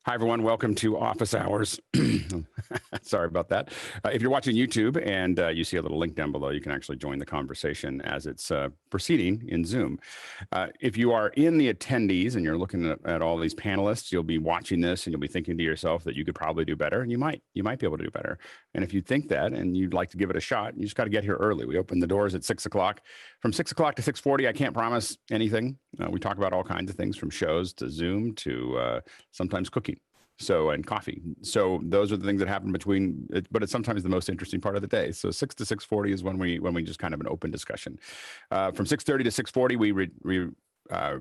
Hi, everyone. Welcome to Office Hours. Sorry about that. If you're watching YouTube and you see a little link down below, you can actually join the conversation as it's proceeding in Zoom. If you are in the attendees and you're looking at all these panelists, you'll be watching this and you'll be thinking to yourself that you could probably do better, and you might be able to do better. And if you think that and you'd like to give it a shot, you just got to get here early. We open the doors at 6 o'clock. From 6 o'clock to 6:40, I can't promise anything. We talk about all kinds of things, from shows to Zoom to sometimes cooking. And coffee. So those are the things that happen between it, but it's sometimes the most interesting part of the day. So 6 to 6:40 is when we just kind of an open discussion. From 6:30 to 6:40, we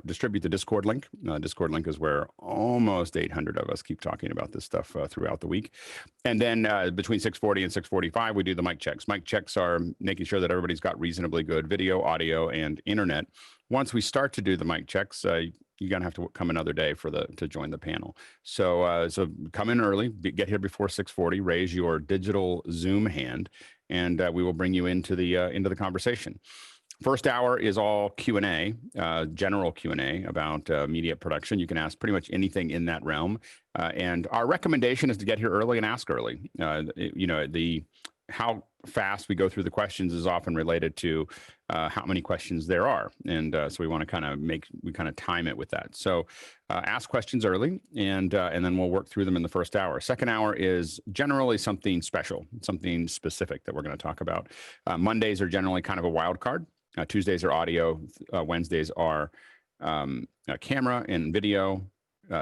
distribute the Discord link. Discord link is where almost 800 of us keep talking about this stuff throughout the week. And then between 6:40 and 6:45, we do the mic checks. Mic checks are making sure that everybody's got reasonably good video, audio, and internet. Once we start to do the mic checks, you're gonna have to come another day to join the panel. So come in early, get here before 6:40, raise your digital Zoom hand, and we will bring you into the conversation. First hour is all Q&A, general Q&A about media production. You can ask pretty much anything in that realm. And our recommendation is to get here early and ask early. How fast we go through the questions is often related to how many questions there are. And so we want to kind of time it with that. So ask questions early, and then we'll work through them in the first hour. Second hour is generally something special, something specific that we're going to talk about. Mondays are generally kind of a wild card. Tuesdays are audio. Wednesdays are camera and video.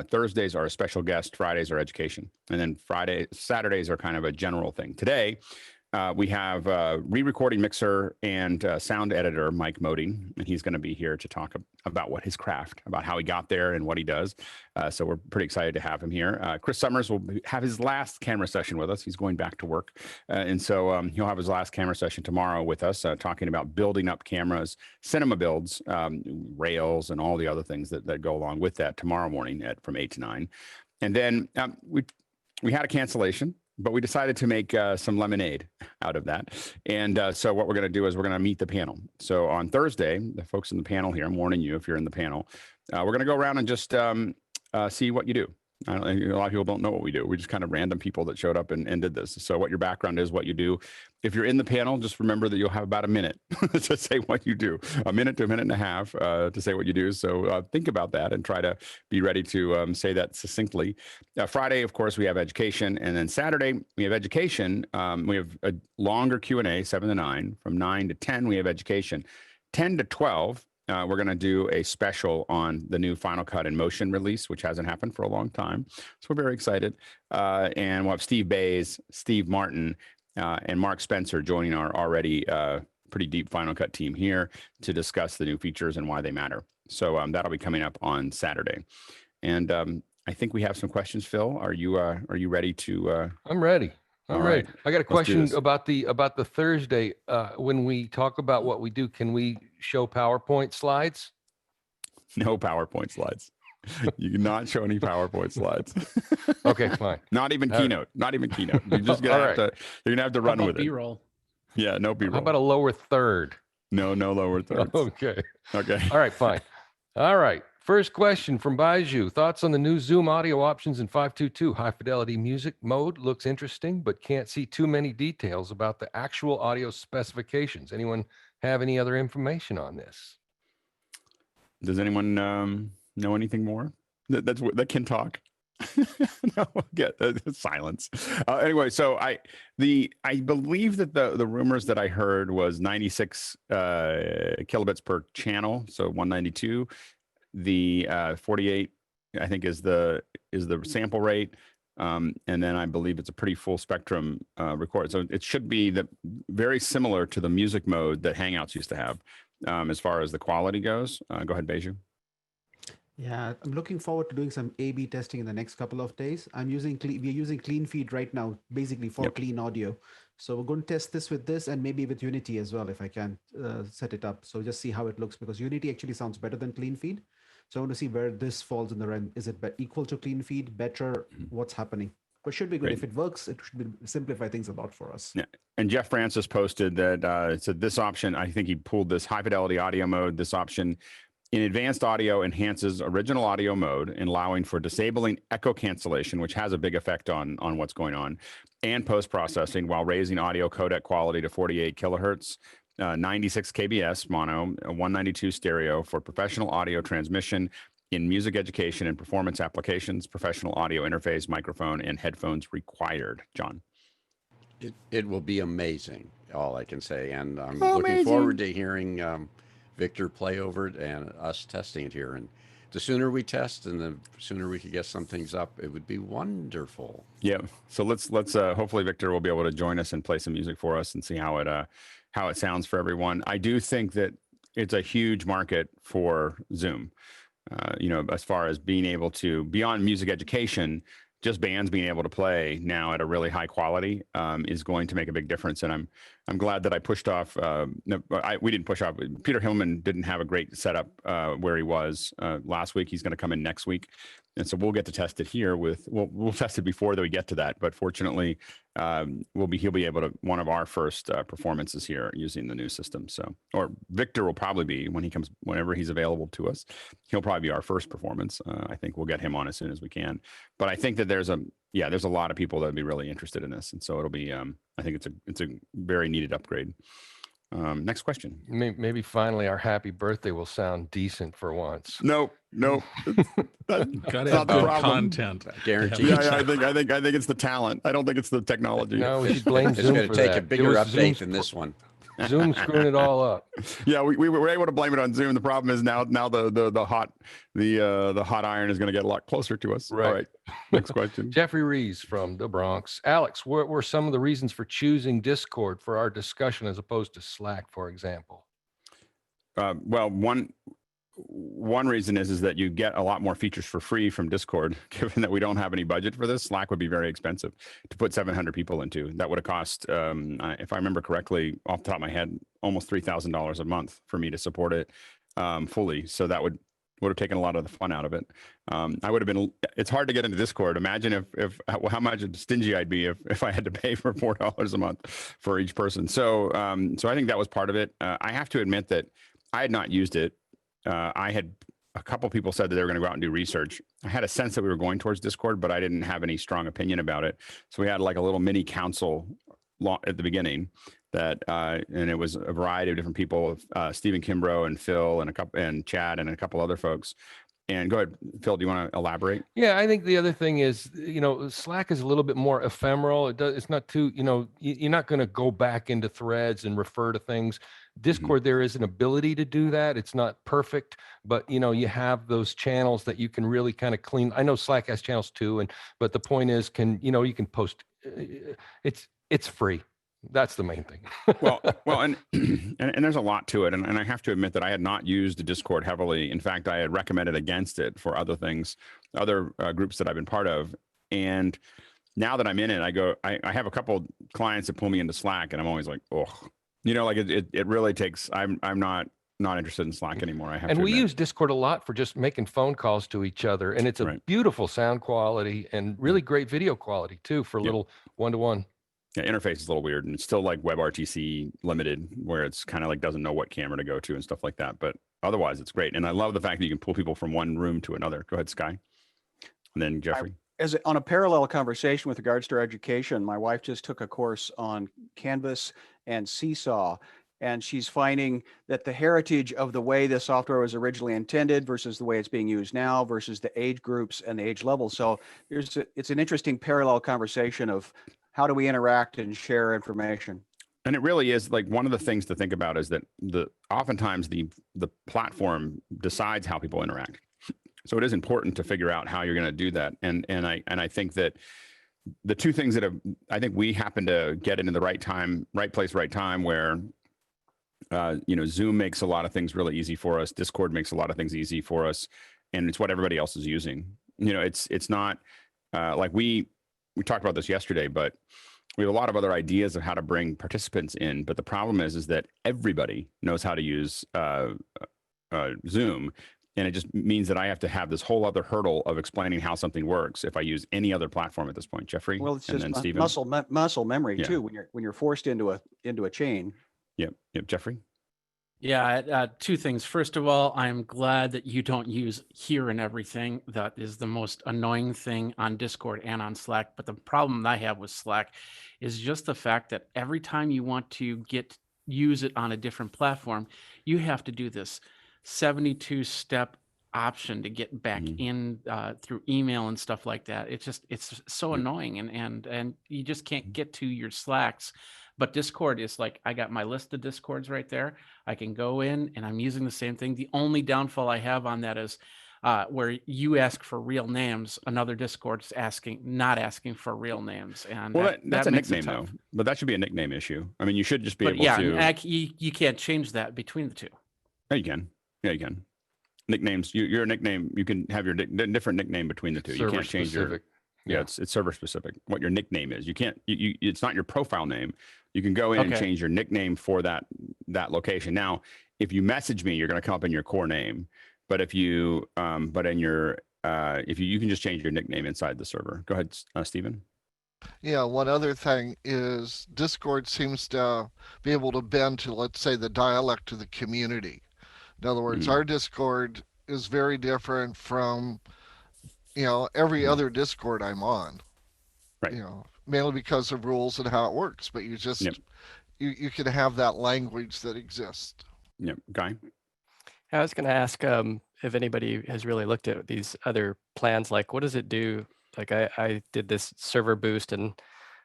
Thursdays are a special guest. Fridays are education. And then Saturdays are kind of a general thing. Today, we have re-recording mixer and sound editor, Mike Moeding, and he's going to be here to talk about his craft, about how he got there and what he does. So we're pretty excited to have him here. Chris Summers will have his last camera session with us. He's going back to work. And so he'll have his last camera session tomorrow with us, talking about building up cameras, cinema builds, rails, and all the other things that go along with that tomorrow morning from 8 to 9. And then we had a cancellation, but we decided to make some lemonade out of that. And so what we're going to do is we're going to meet the panel. So on Thursday, the folks in the panel here, I'm warning you if you're in the panel, we're going to go around and just see what you do. A lot of people don't know what we do. We just kind of random people that showed up and did this. So what your background is, what you do. If you're in the panel, just remember that you'll have about a minute to say what you do, a minute to a minute and a half to say what you do. So think about that and try to be ready to say that succinctly. Friday, of course, we have education. And then Saturday, we have education. We have a longer Q&A, 7 to 9. From 9 to 10, we have education. 10 to 12, we're going to do a special on the new Final Cut in Motion release, which hasn't happened for a long time. So we're very excited. And we'll have Steve Bays, Steve Martin, and Mark Spencer joining our already pretty deep Final Cut team here to discuss the new features and why they matter. So that'll be coming up on Saturday. And I think we have some questions. Phil, are you ready to? I'm ready. I'm ready. Right. I got a question about the Thursday. When we talk about what we do, can we show PowerPoint slides? No PowerPoint slides. You cannot show any PowerPoint slides. Okay, fine. Not even Keynote. Not even Keynote. You're just gonna have to. You're gonna have to run with it. B-roll. Yeah, no B-roll. How about a lower third? No lower thirds. Okay. Okay. All right, fine. All right. First question from Baiju. Thoughts on the new Zoom audio options in 522? High fidelity music mode looks interesting, but can't see too many details about the actual audio specifications. Anyone have any other information on this? Does anyone know anything more that can talk? No, get silence. Anyway, so I believe that the rumors that I heard was 96 kilobits per channel, so 192. The 48, I think, is the sample rate, and then I believe it's a pretty full spectrum record. So it should be very similar to the music mode that Hangouts used to have, as far as the quality goes. Go ahead, Baiju. Yeah, I'm looking forward to doing some A/B testing in the next couple of days. we're using Clean Feed right now, basically for clean audio. So we're going to test this with this and maybe with Unity as well, if I can set it up. So just see how it looks, because Unity actually sounds better than Clean Feed. So I want to see where this falls in the realm. Is it equal to Clean Feed, better? What's happening? But should be good. Great. If it works, it should simplify things a lot for us. Yeah. And Jeff Francis posted that said this option, I think he pulled this high fidelity audio mode. This option In advanced audio, enhances original audio mode, and allowing for disabling echo cancellation, which has a big effect on what's going on, and post-processing while raising audio codec quality to 48 kilohertz, 96 kbs mono, 192 stereo for professional audio transmission in music education and performance applications, professional audio interface, microphone, and headphones required. John. It will be amazing, all I can say. And I'm looking forward to hearing Victor play over it and us testing it here. And the sooner we test and the sooner we could get some things up, it would be wonderful. Yeah. So let's hopefully Victor will be able to join us and play some music for us and see how it sounds for everyone. I do think that it's a huge market for Zoom. As far as being able to, beyond music education, just bands being able to play now at a really high quality is going to make a big difference. And I'm glad that I pushed off. We didn't push off. Peter Hillman didn't have a great setup where he was last week. He's going to come in next week, and so we'll get to test it here. We'll test it before that we get to that. But fortunately, he'll be able to one of our first performances here using the new system. So, or Victor will probably be whenever he's available to us. He'll probably be our first performance. I think we'll get him on as soon as we can. But I think that there's a lot of people that would be really interested in this, and so it'll be. I think it's a very needed upgrade. Next question. Maybe finally our happy birthday will sound decent for once. No. Gotta have good content. Guaranteed. Yeah, I think it's the talent. I don't think it's the technology. No, we should blame It's Zoom going for to take that. a bigger It was update Zoom's than this one. Zoom screwing it all up. Yeah, we were able to blame it on Zoom. The problem is now the hot iron is going to get a lot closer to us. Right. All right. Next question. Jeffrey Rees from the Bronx. Alex, what were some of the reasons for choosing Discord for our discussion as opposed to Slack, for example? Well, one reason is that you get a lot more features for free from Discord. Given that we don't have any budget for this, Slack would be very expensive to put 700 people into. That would have cost, if I remember correctly, off the top of my head, almost $3,000 a month for me to support it fully. So that would have taken a lot of the fun out of it. I would have been. It's hard to get into Discord. Imagine if how much stingy I'd be if I had to pay for $4 a month for each person. So I think that was part of it. I have to admit that I had not used it. I had a couple people said that they were going to go out and do research. I had a sense that we were going towards Discord, but I didn't have any strong opinion about it. So we had like a little mini council at the beginning and it was a variety of different people, Stephen Kimbrough and Phil and Chad and a couple other folks. And go ahead, Phil, do you want to elaborate? Yeah, I think the other thing is, Slack is a little bit more ephemeral. It's not too, you're not going to go back into threads and refer to things. Discord, there is an ability to do that. It's not perfect, but you have those channels that you can really kind of clean. I know Slack has channels too, but the point is, you can post. It's free. That's the main thing. well, and there's a lot to it, and I have to admit that I had not used Discord heavily. In fact, I had recommended against it for other things, other groups that I've been part of. And now that I'm in it, I have a couple clients that pull me into Slack, and I'm always like, oh, it really takes. I'm not interested in Slack anymore. I have. And to we admit. use Discord a lot for just making phone calls to each other, and it's a beautiful sound quality and really great video quality too for a little one-to-one. Yeah, interface is a little weird, and it's still like WebRTC limited, where it's kind of like doesn't know what camera to go to and stuff like that. But otherwise, it's great, and I love the fact that you can pull people from one room to another. Go ahead, Sky, and then Jeffrey. On a parallel conversation with regards to our education, my wife just took a course on Canvas and Seesaw, and she's finding that the heritage of the way the software was originally intended versus the way it's being used now versus the age groups and the age levels. So it's an interesting parallel conversation of how do we interact and share information. And it really is like one of the things to think about is that oftentimes the platform decides how people interact. So it is important to figure out how you're going to do that. And I think that the two things that I think we happen to get into the right time, right place, right time, where Zoom makes a lot of things really easy for us. Discord makes a lot of things easy for us, and it's what everybody else is using. It's not like we talked about this yesterday, but we have a lot of other ideas of how to bring participants in. But the problem is that everybody knows how to use Zoom. And it just means that I have to have this whole other hurdle of explaining how something works if I use any other platform at this point. Jeffrey, well, it's and just then muscle memory too. When you're forced into a chain. Yep. Jeffrey. Yeah, two things. First of all, I'm glad that you don't use here and everything. That is the most annoying thing on Discord and on Slack. But the problem I have with Slack is just the fact that every time you want to use it on a different platform, you have to do this 72-step option to get back in through email and stuff like that. It's so annoying, and you just can't get to your Slacks. But Discord is like, I got my list of Discords right there. I can go in and I'm using the same thing. The only downfall I have on that is where you ask for real names, another Discord is not asking for real names. And well, that's a makes it nickname tough. though, but that should be a nickname issue. I mean, you should just be But able to. you can't change that between the two. Yeah, you can. Yeah, you can. Nicknames. Your nickname. You can have your different nickname between the two. You can't change your. Yeah, it's server specific. What your nickname is. You can't. It's not your profile name. You can go in and change your nickname for that location. Now, if you message me, you're going to come up in your core name. But if you, but in your, if you can just change your nickname inside the server. Go ahead, Stephen. Yeah, one other thing is Discord seems to be able to bend to, let's say, the dialect of the community. In other words, our Discord is very different from, every other Discord I'm on. Right. Mainly because of rules and how it works, but you just, you can have that language that exists. Yeah, Guy? I was going to ask if anybody has really looked at these other plans, like what does it do? Like I did this server boost and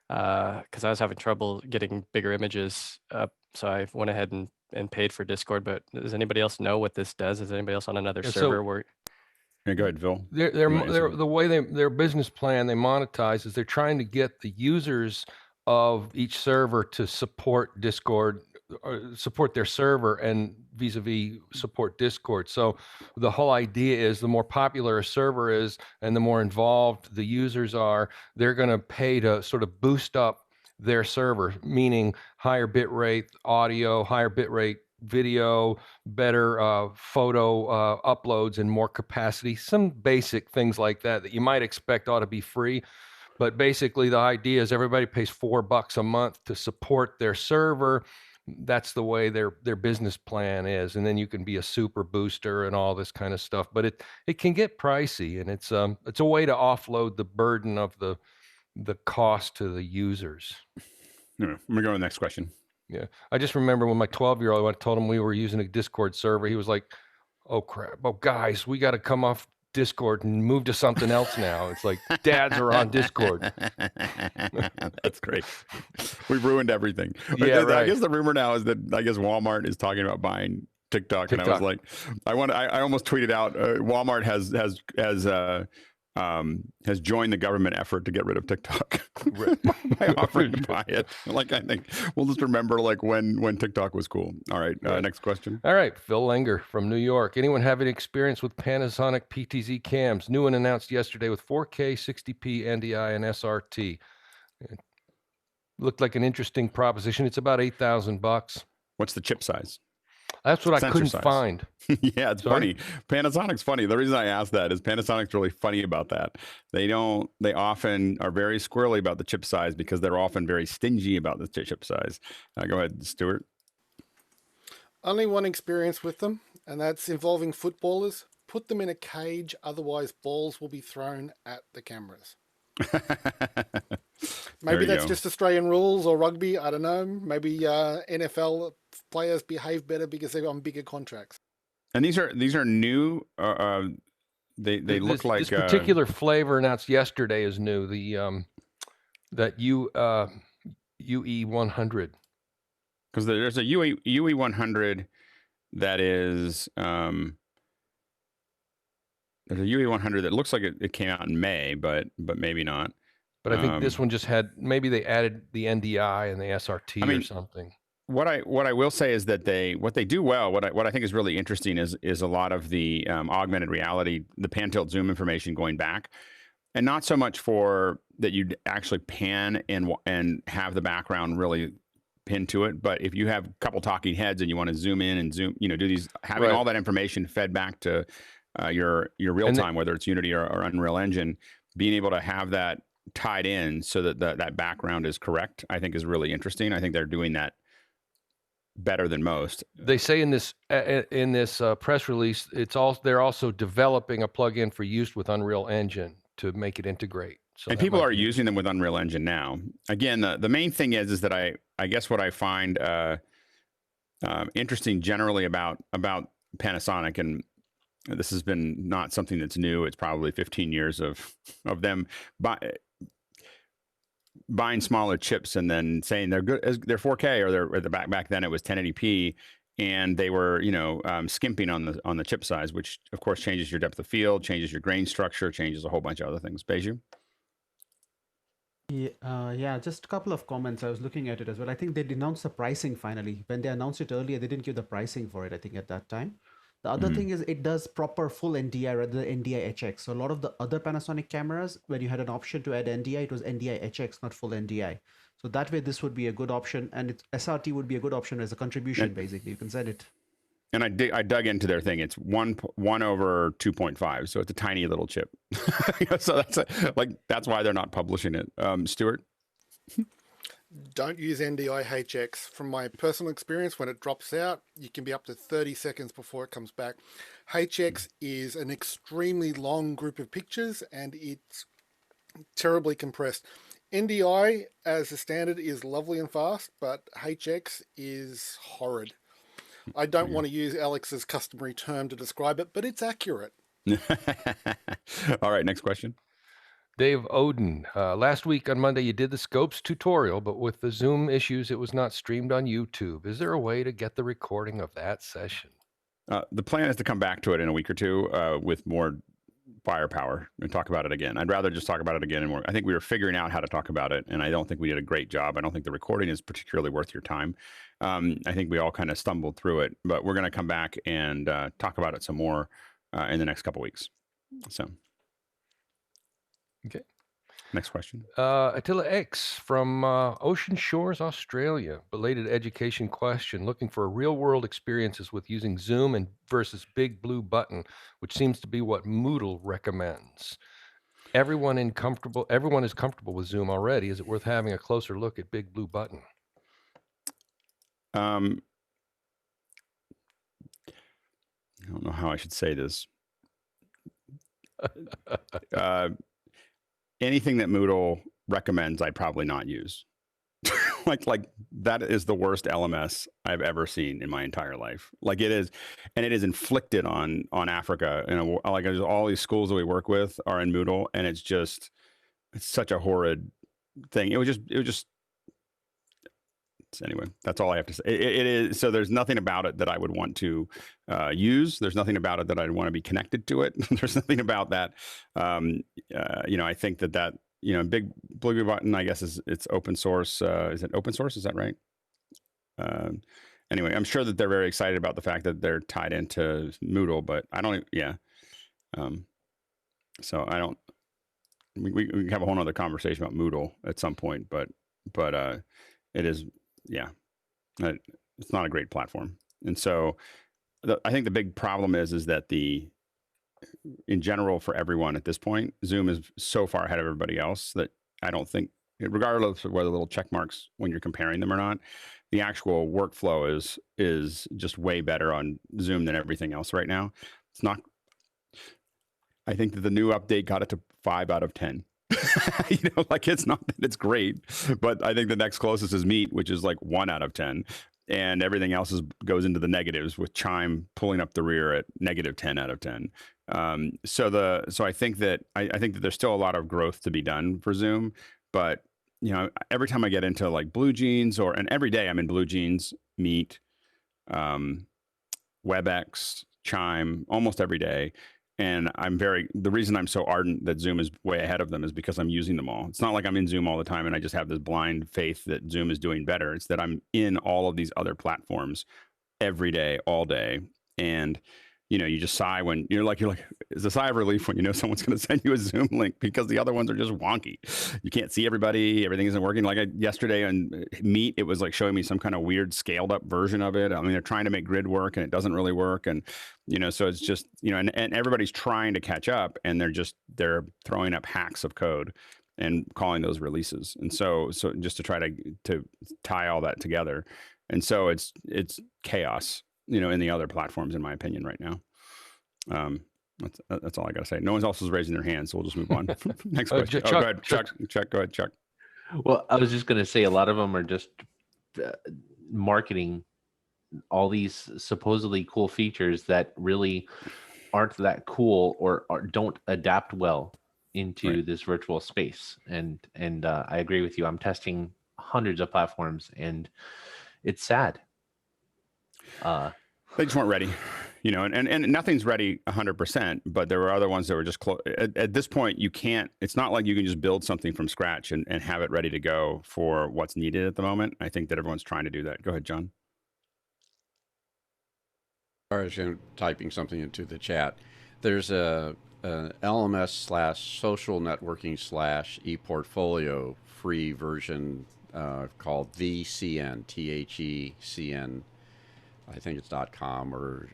because I was having trouble getting bigger images up, so I went ahead and paid for Discord. But does anybody else know what this does? Is anybody else on another server where? Yeah, go ahead, Phil. They're the way their business plan they monetize is they're trying to get the users of each server to support Discord, or support their server, and vis-a-vis support Discord. So the whole idea is the more popular a server is and the more involved the users are, they're going to pay to sort of boost up their server, meaning higher bit rate audio, higher bit rate video, better photo uploads, and more capacity. Some basic things like that you might expect ought to be free. But basically the idea is everybody pays $4 a month to support their server. That's the way their business plan is. And then you can be a super booster and all this kind of stuff. But it can get pricey, and it's a way to offload the burden of the cost to the users. I'm gonna go to the next question. Yeah, I just remember when my 12-year-old, I told him we were using a Discord server. He was like, "Oh crap! Oh guys, we got to come off Discord and move to something else now." It's like dads are on Discord. That's great. We've ruined everything. Yeah, right. I guess the rumor now is that Walmart is talking about buying TikTok. And I was like, I almost tweeted out Walmart has joined the government effort to get rid of TikTok by offering to buy it. Like, I think we'll just remember like when TikTok was cool. All right, next question. All right, Phil Langer from New York. Anyone have any experience with Panasonic PTZ cams? New and announced yesterday with 4K, 60p, NDI, and SRT. It looked like an interesting proposition. It's about $8,000. What's the chip size? That's what I couldn't find. Yeah, it's funny. Panasonic's funny. The reason I asked that is Panasonic's really funny about that. They often are very squirrely about the chip size because they're often very stingy about the chip size. Go ahead, Stuart. Only one experience with them, and that's involving footballers. Put them in a cage, otherwise balls will be thrown at the cameras. Maybe that's just Australian rules or rugby. I don't know. Maybe NFL players behave better because they're on bigger contracts. And these are new. They look like this particular flavor announced yesterday is new. The that UE 100. Because there's a UE 100 that is there's a UE 100 that looks like it came out in May, but maybe not. But I think this one just had, maybe they added the NDI and the SRT or something. What I will say is that what they do well, what I think is really interesting is a lot of the augmented reality, the pan tilt zoom information going back, and not so much for that you'd actually pan and have the background really pinned to it, but if you have a couple talking heads and you want to zoom in and zoom, do these, having all that information fed back to your real time, whether it's Unity or Unreal Engine, being able to have that tied in so that that background is correct, I think is really interesting. I think they're doing that better than most. They say in this press release, they're also developing a plugin for use with Unreal Engine to make it integrate. So and people are using them with Unreal Engine now. Again, the main thing is that I guess what I find interesting generally about Panasonic, and this has been not something that's new. It's probably 15 years of them buying smaller chips and then saying they're good, they're 4K, or back then it was 1080p, and they were skimping on the chip size, which of course changes your depth of field, changes your grain structure, changes a whole bunch of other things. Beiju? Yeah, just a couple of comments. I was looking at it as well. I think they announced the pricing finally. When they announced it earlier, they didn't give the pricing for it, I think, at that time. The other thing is it does proper full NDI rather than NDI HX. So a lot of the other Panasonic cameras, when you had an option to add NDI, it was NDI HX, not full NDI. So that way, this would be a good option, and SRT would be a good option as a contribution. Basically, you can set it. And I dug into their thing. It's 1/2.5, so it's a tiny little chip. So that's why they're not publishing it. Stuart? Don't use NDI HX. From my personal experience, when it drops out, you can be up to 30 seconds before it comes back. HX is an extremely long group of pictures, and it's terribly compressed. NDI as a standard is lovely and fast, but HX is horrid. I don't want to use Alex's customary term to describe it, but it's accurate. All right, next question. Dave Oden, last week on Monday, you did the scopes tutorial, but with the Zoom issues, it was not streamed on YouTube. Is there a way to get the recording of that session? The plan is to come back to it in a week or two with more firepower and talk about it again. I'd rather just talk about it again. And I think we were figuring out how to talk about it, and I don't think we did a great job. I don't think the recording is particularly worth your time. I think we all kind of stumbled through it, but we're going to come back and talk about it some more in the next couple weeks. So. Okay. Next question. Attila X from Ocean Shores, Australia. Belated education question. Looking for real-world experiences with using Zoom and versus Big Blue Button, which seems to be what Moodle recommends. Everyone is comfortable with Zoom already. Is it worth having a closer look at Big Blue Button? I don't know how I should say this. Anything that Moodle recommends, I'd probably not use. like that is the worst LMS I've ever seen in my entire life. Like it is, and it is inflicted on Africa. Like all these schools that we work with are in Moodle, and it's such a horrid thing. It was just. Anyway, that's all I have to say. It is, so there's nothing about it that I would want to use. There's nothing about it that I'd want to be connected to it. There's nothing about that. I think that Big Blue Button, I guess it's open source. Is it open source? Is that right? Anyway, I'm sure that they're very excited about the fact that they're tied into Moodle, but I don't. Yeah. So I don't. We can have a whole other conversation about Moodle at some point, but it is. Yeah, it's not a great platform. And so I think the big problem is that in general, for everyone at this point, Zoom is so far ahead of everybody else that I don't think, regardless of whether little check marks when you're comparing them or not, the actual workflow is just way better on Zoom than everything else right now. It's not, I think that the new update got it to 5 out of 10. It's not that it's great, but I think the next closest is Meet, which is like 1 out of 10, and everything else goes into the negatives, with Chime pulling up the rear at negative 10 out of 10. So I think that there's still a lot of growth to be done for Zoom, but every time I get into like Blue Jeans and every day I'm in Blue Jeans, Meet, WebEx, Chime, almost every day. And the reason I'm so ardent that Zoom is way ahead of them is because I'm using them all. It's not like I'm in Zoom all the time and I just have this blind faith that Zoom is doing better. It's that I'm in all of these other platforms every day, all day. And, you just sigh when you're like, it's a sigh of relief when someone's going to send you a Zoom link, because the other ones are just wonky. You can't see everybody. Everything isn't working. Like yesterday on Meet, it was like showing me some kind of weird scaled up version of it. I mean, they're trying to make grid work and it doesn't really work. And, so it's just, and everybody's trying to catch up, and they're throwing up hacks of code and calling those releases. And so just to try to tie all that together, And so it's chaos, you know, in the other platforms, in my opinion, right now. That's all I got to say. No one else is raising their hand, so we'll just move on. Next question. Chuck, go ahead, Chuck. Go ahead, Chuck. Well, I was just going to say a lot of them are just marketing all these supposedly cool features that really aren't that cool or don't adapt well into this virtual space. And I agree with you. I'm testing hundreds of platforms, and it's sad. They just weren't ready, you know, and nothing's ready 100%, but there were other ones that were just close. At this point, you can't, it's not like you can just build something from scratch and have it ready to go for what's needed at the moment. I think that everyone's trying to do that. Go ahead, John. I was typing something into the chat. There's a LMS/social networking /ePortfolio free version called THECN, THECN. I think it's .com or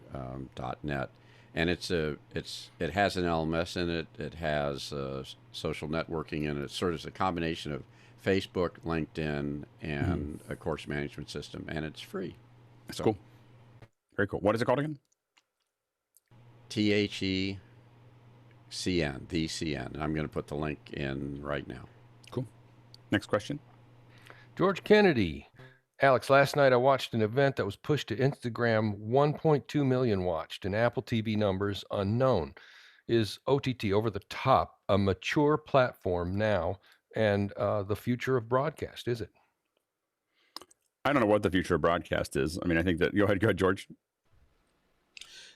.net, and it has an LMS in it. It has social networking in it. It's sort of a combination of Facebook, LinkedIn, and a course management system, and it's free. That's cool. Very cool. What is it called again? THECN, THECN. And I'm going to put the link in right now. Cool. Next question. George Kennedy. Alex, last night I watched an event that was pushed to Instagram, 1.2 million watched, and Apple TV numbers unknown. Is OTT, over the top, a mature platform now and the future of broadcast, is it? I don't know what the future of broadcast is. I mean, I think that, go ahead, George.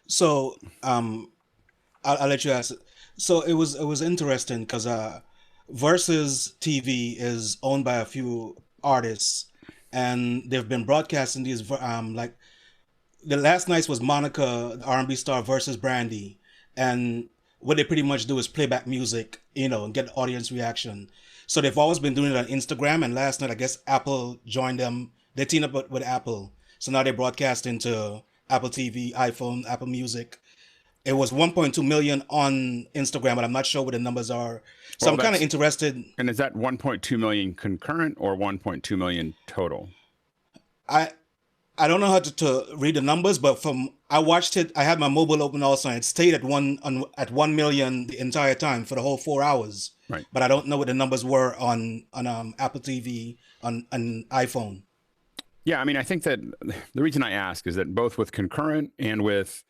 So I'll let you ask. So it was interesting because Versus TV is owned by a few artists, and they've been broadcasting these like the last night's was Monica, the R&B star, versus Brandy, and what they pretty much do is play back music, you know, and get audience reaction. So they've always been doing it on Instagram, and last night I guess Apple joined them. They teamed up with Apple, so now they broadcast into Apple TV, iPhone, Apple Music. It was 1.2 million on Instagram, but I'm not sure what the numbers are. So well, I'm kind of interested. And is that 1.2 million concurrent or 1.2 million total? I don't know how to read the numbers, but I watched it. I had my mobile open also, and it stayed at 1 million the entire time for the whole 4 hours. Right. But I don't know what the numbers were on Apple TV on iPhone. Yeah, I mean, I think that the reason I ask is that both with concurrent and with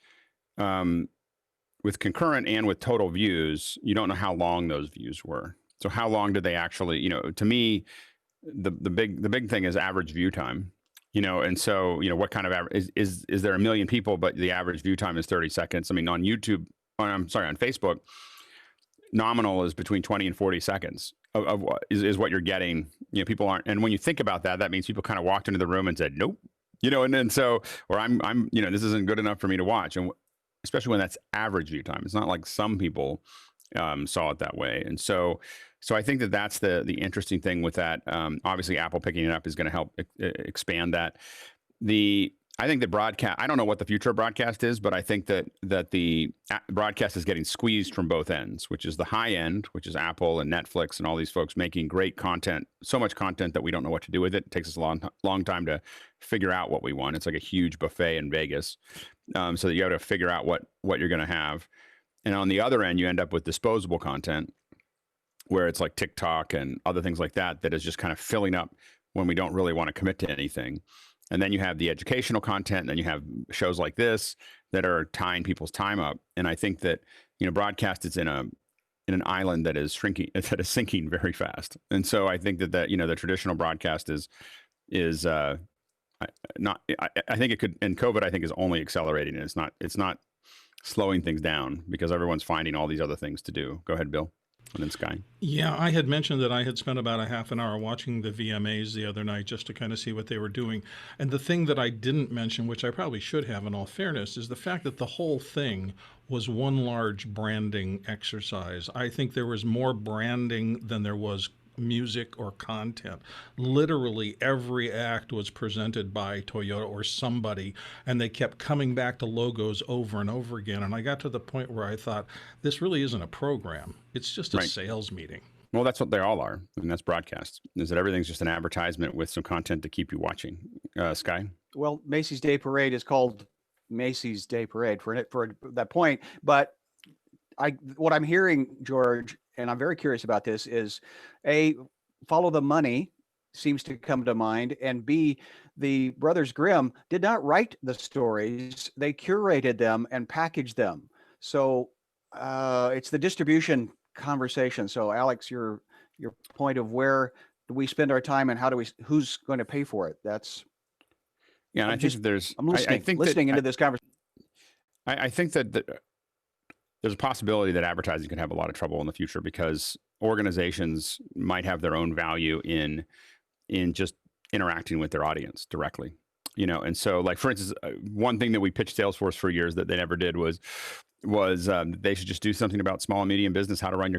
total views, you don't know how long those views were. So how long did they actually, you know, to me, the big thing is average view time, you know, and so, you know, what kind of average is there 1 million people, but the average view time is 30 seconds. I mean, on YouTube, on Facebook, nominal is between 20 and 40 seconds of what is what you're getting. You know, people aren't, and when you think about that, that means people kind of walked into the room and said, nope, you know, and then so, or I'm, you know, this isn't good enough for me to watch. And especially when that's average view time. It's not like some people saw it that way. And so I think that that's the interesting thing with that. Obviously, Apple picking it up is going to help expand that. I think that broadcast, I don't know what the future of broadcast is, but I think that the broadcast is getting squeezed from both ends, which is the high end, which is Apple and Netflix and all these folks making great content, so much content that we don't know what to do with it. It takes us a long time to figure out what we want. It's like a huge buffet in Vegas. So that you have to figure out what you're going to have. And on the other end, you end up with disposable content where it's like TikTok and other things like that is just kind of filling up when we don't really want to commit to anything. And then you have the educational content, and then you have shows like this that are tying people's time up. And I think that, you know, broadcast is in an island that is shrinking, that is sinking very fast. And so I think that you know, the traditional broadcast is not. I think it could, and COVID I think is only accelerating it. It's not slowing things down because everyone's finding all these other things to do. Go ahead, Bill. And then Sky. Yeah, I had mentioned that I had spent about a half an hour watching the VMAs the other night just to kind of see what they were doing. And the thing that I didn't mention, which I probably should have in all fairness, is the fact that the whole thing was one large branding exercise. I think there was more branding than there was music or content. Literally every act was presented by Toyota or somebody, and they kept coming back to logos over and over again. And I got to the point where I thought, this really isn't a program. It's just a sales meeting. Well, that's what they all are. I mean, that's broadcast, is that everything's just an advertisement with some content to keep you watching. Sky? Well, Macy's Day Parade is called Macy's Day Parade for that point. But what I'm hearing, George, and I'm very curious about this, is A, follow the money seems to come to mind, and B, the Brothers Grimm did not write the stories; they curated them and packaged them. So it's the distribution conversation. So, Alex, your point of where do we spend our time and who's going to pay for it? That's yeah. And I think there's I'm listening. I think listening that, into this conversation. I think that there's a possibility that advertising could have a lot of trouble in the future because organizations might have their own value in just interacting with their audience directly, and so, like, for instance, one thing that we pitched Salesforce for years that they never did was they should just do something about small and medium business, how to run your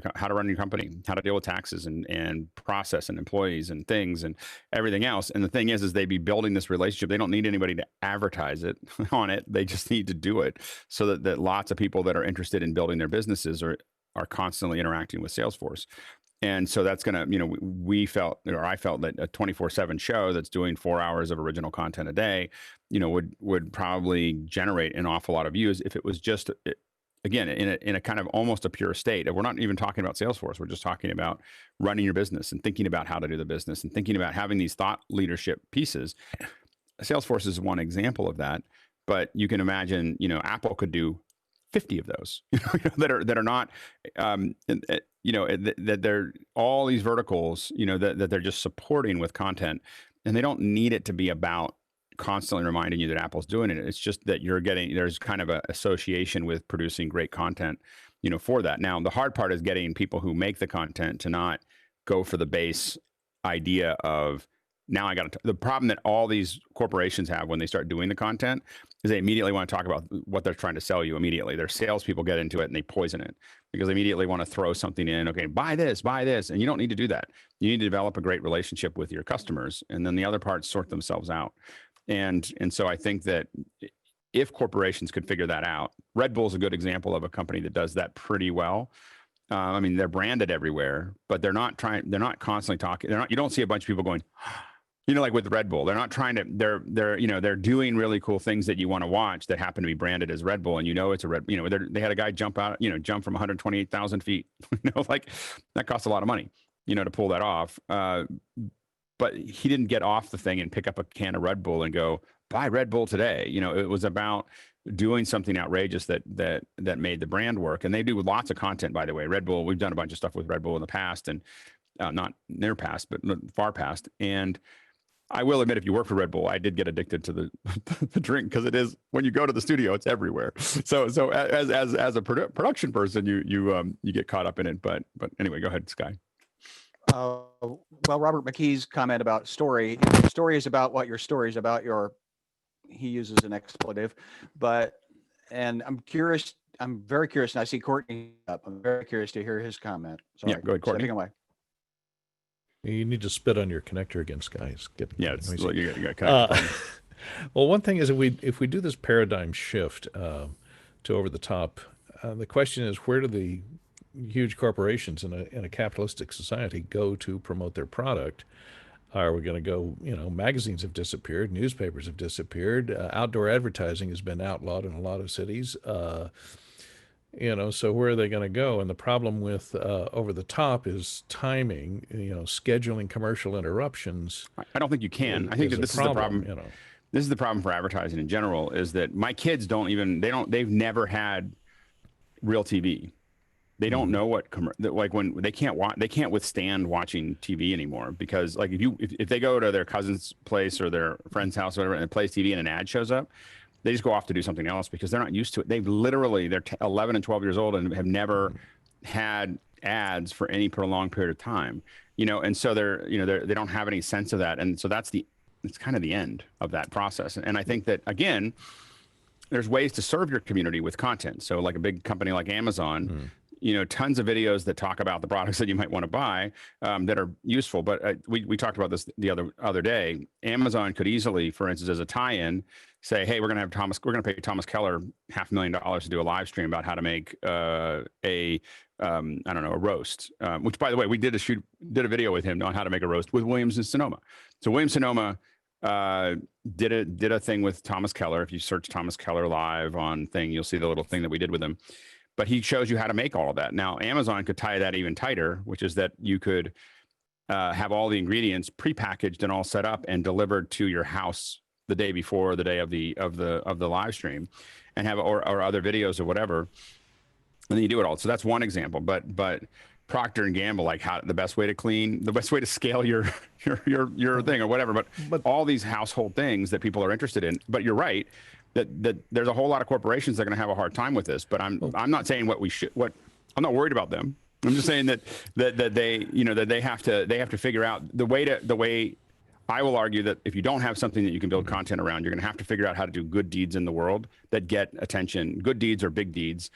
company, how to deal with taxes and process and employees and things and everything else. And the thing is they'd be building this relationship. They don't need anybody to advertise it on it. They just need to do it so that lots of people that are interested in building their businesses are constantly interacting with Salesforce. And so that's going to, I felt that a 24/7 show that's doing 4 hours of original content a day, would probably generate an awful lot of views if it was just, again, in a kind of almost a pure state. We're not even talking about Salesforce. We're just talking about running your business and thinking about how to do the business and thinking about having these thought leadership pieces. Salesforce is one example of that, but you can imagine, Apple could do 50 of those, that are not, that they're all these verticals, that they're just supporting with content, and they don't need it to be about constantly reminding you that Apple's doing it. It's just that there's kind of an association with producing great content, for that. Now, the hard part is getting people who make the content to not go for the base idea of, now I got to, the problem that all these corporations have when they start doing the content is they immediately want to talk about what they're trying to sell you immediately. Their salespeople get into it and they poison it because they immediately want to throw something in. Okay, buy this. And you don't need to do that. You need to develop a great relationship with your customers. And then the other parts sort themselves out. And so I think that if corporations could figure that out, Red Bull's a good example of a company that does that pretty well. They're branded everywhere, but they're not constantly talking. You don't see a bunch of people going, like with Red Bull, they're not trying to, they're doing really cool things that you want to watch that happen to be branded as Red Bull. And it's a Red, they had a guy jump from 128,000 feet, like that costs a lot of money, to pull that off. But he didn't get off the thing and pick up a can of Red Bull and go, buy Red Bull today. It was about doing something outrageous that made the brand work. And they do lots of content, by the way. Red Bull, we've done a bunch of stuff with Red Bull in the past, and not near past, but far past. And I will admit, if you work for Red Bull, I did get addicted to the drink, because it is, when you go to the studio, it's everywhere. So as a production person, you get caught up in it. But anyway, go ahead, Sky. Well, Robert McKee's comment about story. Story is about what your story is about. He uses an expletive, and I'm curious. I'm very curious, and I see Courtney up. I'm very curious to hear his comment. Sorry, yeah, go ahead, Courtney. Stepping away. You need to spit on your connector again, Sky. Yeah, you got connected. Well, one thing is, if we do this paradigm shift to over the top, the question is, where do the huge corporations in a capitalistic society go to promote their product? Are we going to go, magazines have disappeared, newspapers have disappeared, outdoor advertising has been outlawed in a lot of cities. So where are they going to go? And the problem with over the top is timing, scheduling commercial interruptions. I don't think you can. I think that this is the problem. This is the problem for advertising in general, is that my kids they've never had real TV. They don't know when they can't withstand watching TV anymore, because like if they go to their cousin's place or their friend's house or whatever, and it plays TV and an ad shows up, they just go off to do something else because they're not used to it. They're 11 and 12 years old and have never had ads for any prolonged period of time, and so they don't have any sense of that. And so it's kind of the end of that process. And I think that, again, there's ways to serve your community with content. So like a big company like Amazon, tons of videos that talk about the products that you might want to buy that are useful. But we talked about this the other day. Amazon could easily, for instance, as a tie-in, say, hey, we're going to pay Thomas Keller $500,000 to do a live stream about how to make a roast, which, by the way, we did a video with him on how to make a roast with Williams and Sonoma. So Williams Sonoma did a thing with Thomas Keller. If you search Thomas Keller live on thing, you'll see the little thing that we did with him. But he shows you how to make all of that. Now, Amazon could tie that even tighter, which is that you could have all the ingredients prepackaged and all set up and delivered to your house the day before the day of the live stream, and have or other videos or whatever. And then you do it all. So that's one example. But Procter and Gamble, like the best way to scale your thing or whatever. But all these household things that people are interested in. But you're right that there's a whole lot of corporations that are going to have a hard time with this. But I'm not saying I'm not worried about them. I'm just saying that they, that they have to figure out the way. I will argue that if you don't have something that you can build content around, you're going to have to figure out how to do good deeds in the world that get attention, good deeds or big deeds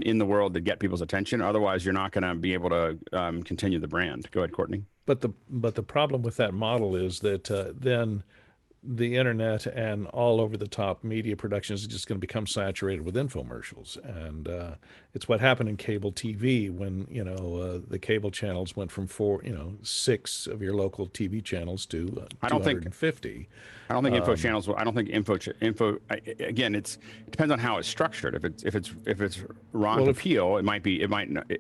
in the world that get people's attention. Otherwise, you're not going to be able to continue the brand. Go ahead, Courtney. But the problem with that model is that then the internet and all over the top media production is just going to become saturated with infomercials. And it's what happened in cable TV when, the cable channels went from 6 of your local TV channels to 250. I don't think info channels. I don't think info. Again, it depends on how it's structured. If it's Ron Appeal, it might.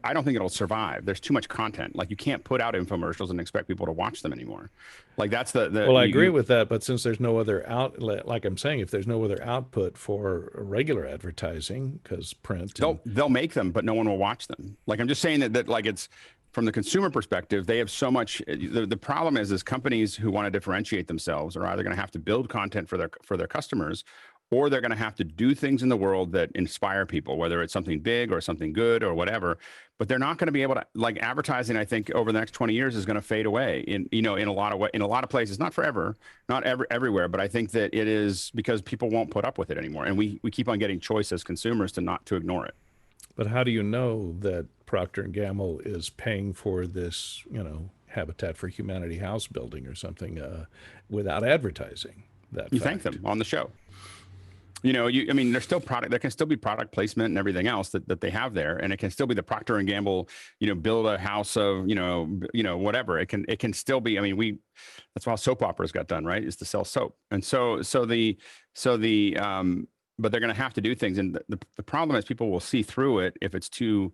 I don't think it'll survive. There's too much content. Like, you can't put out infomercials and expect people to watch them anymore. Like, that's the. Well, I agree with that, but since there's no other outlet, like I'm saying, if there's no other output for regular advertising, because print, they'll make them, but no one will watch them. Like, I'm just saying that like it's. From the consumer perspective, they have so much. The problem is companies who want to differentiate themselves are either going to have to build content for their customers, or they're going to have to do things in the world that inspire people, whether it's something big or something good or whatever. But they're not going to be able to, like, advertising. I think over the next 20 years is going to fade away in a lot of places, not forever, not everywhere. But I think that it is because people won't put up with it anymore, and we keep on getting choice as consumers to ignore it. But how do you know that Procter & Gamble is paying for this, Habitat for Humanity house building or something without advertising that? You thank them on the show. There's still product. There can still be product placement and everything else that they have there, and it can still be the Procter & Gamble, build a house of, whatever. It can still be. That's how soap operas got done, right? Is to sell soap, and but they're going to have to do things. And the problem is people will see through it if it's too,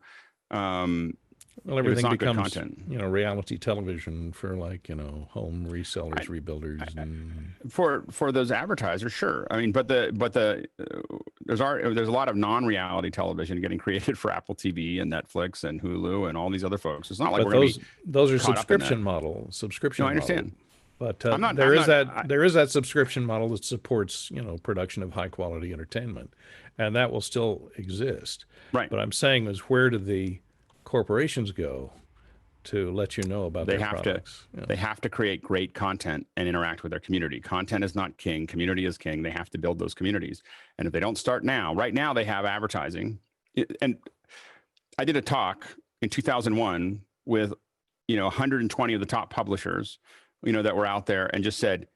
everything becomes, reality television for home resellers, rebuilders. For those advertisers, sure. But there's a lot of non-reality television getting created for Apple TV and Netflix and Hulu and all these other folks. It's not like those are subscription models. No, I understand. But there is that subscription model that supports, production of high quality entertainment, and that will still exist. Right. But I'm saying is, where do the corporations go to let you know about their products? They have to create great content and interact with their community. Content is not king. Community is king. They have to build those communities. And if they don't start now, right now they have advertising. And I did a talk in 2001 with, 120 of the top publishers, that were out there, and just said,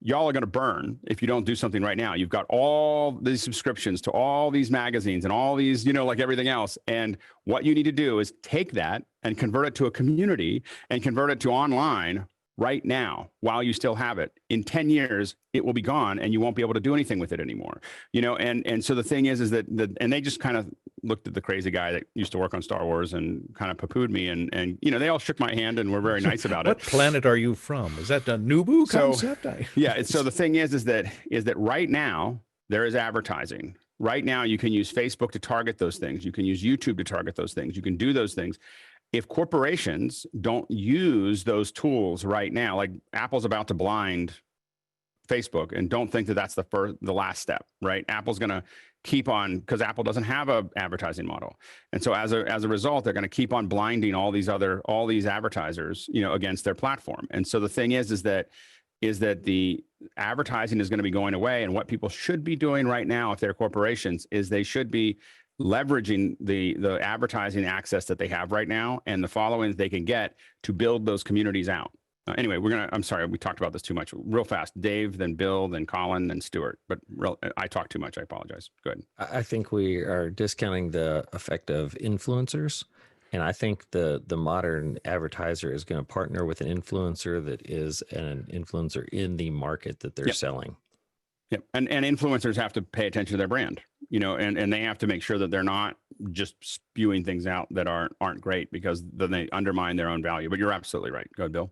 y'all are going to burn if you don't do something right now. You've got all these subscriptions to all these magazines and all these, like everything else. And what you need to do is take that and convert it to a community and convert it to online right now while you still have it. In 10 years, it will be gone and you won't be able to do anything with it anymore. And so the thing is that and they just kind of looked at the crazy guy that used to work on Star Wars and kind of poo-pooed me, and they all shook my hand and were very nice about it. What planet are you from? Is that the Nubu concept? Yeah. So the thing is that right now there is advertising. Right now you can use Facebook to target those things. You can use YouTube to target those things. You can do those things. If corporations don't use those tools right now, like Apple's about to blind Facebook, and don't think that that's the last step, right? Apple's going to keep on, because Apple doesn't have a advertising model, and so as a result, they're going to keep on blinding all these advertisers, against their platform. And so the thing is that the advertising is going to be going away, and what people should be doing right now, if they're corporations, is they should be leveraging the advertising access that they have right now and the followings they can get to build those communities out. Anyway, I'm sorry, we talked about this too much. Real fast, Dave, then Bill, then Colin, then Stuart. But I talked too much. I apologize. Go ahead. I think we are discounting the effect of influencers. And I think the modern advertiser is going to partner with an influencer that is an influencer in the market that they're selling. Yep. And influencers have to pay attention to their brand, you know, and they have to make sure that they're not just spewing things out that aren't great, because then they undermine their own value. But you're absolutely right. Go ahead, Bill.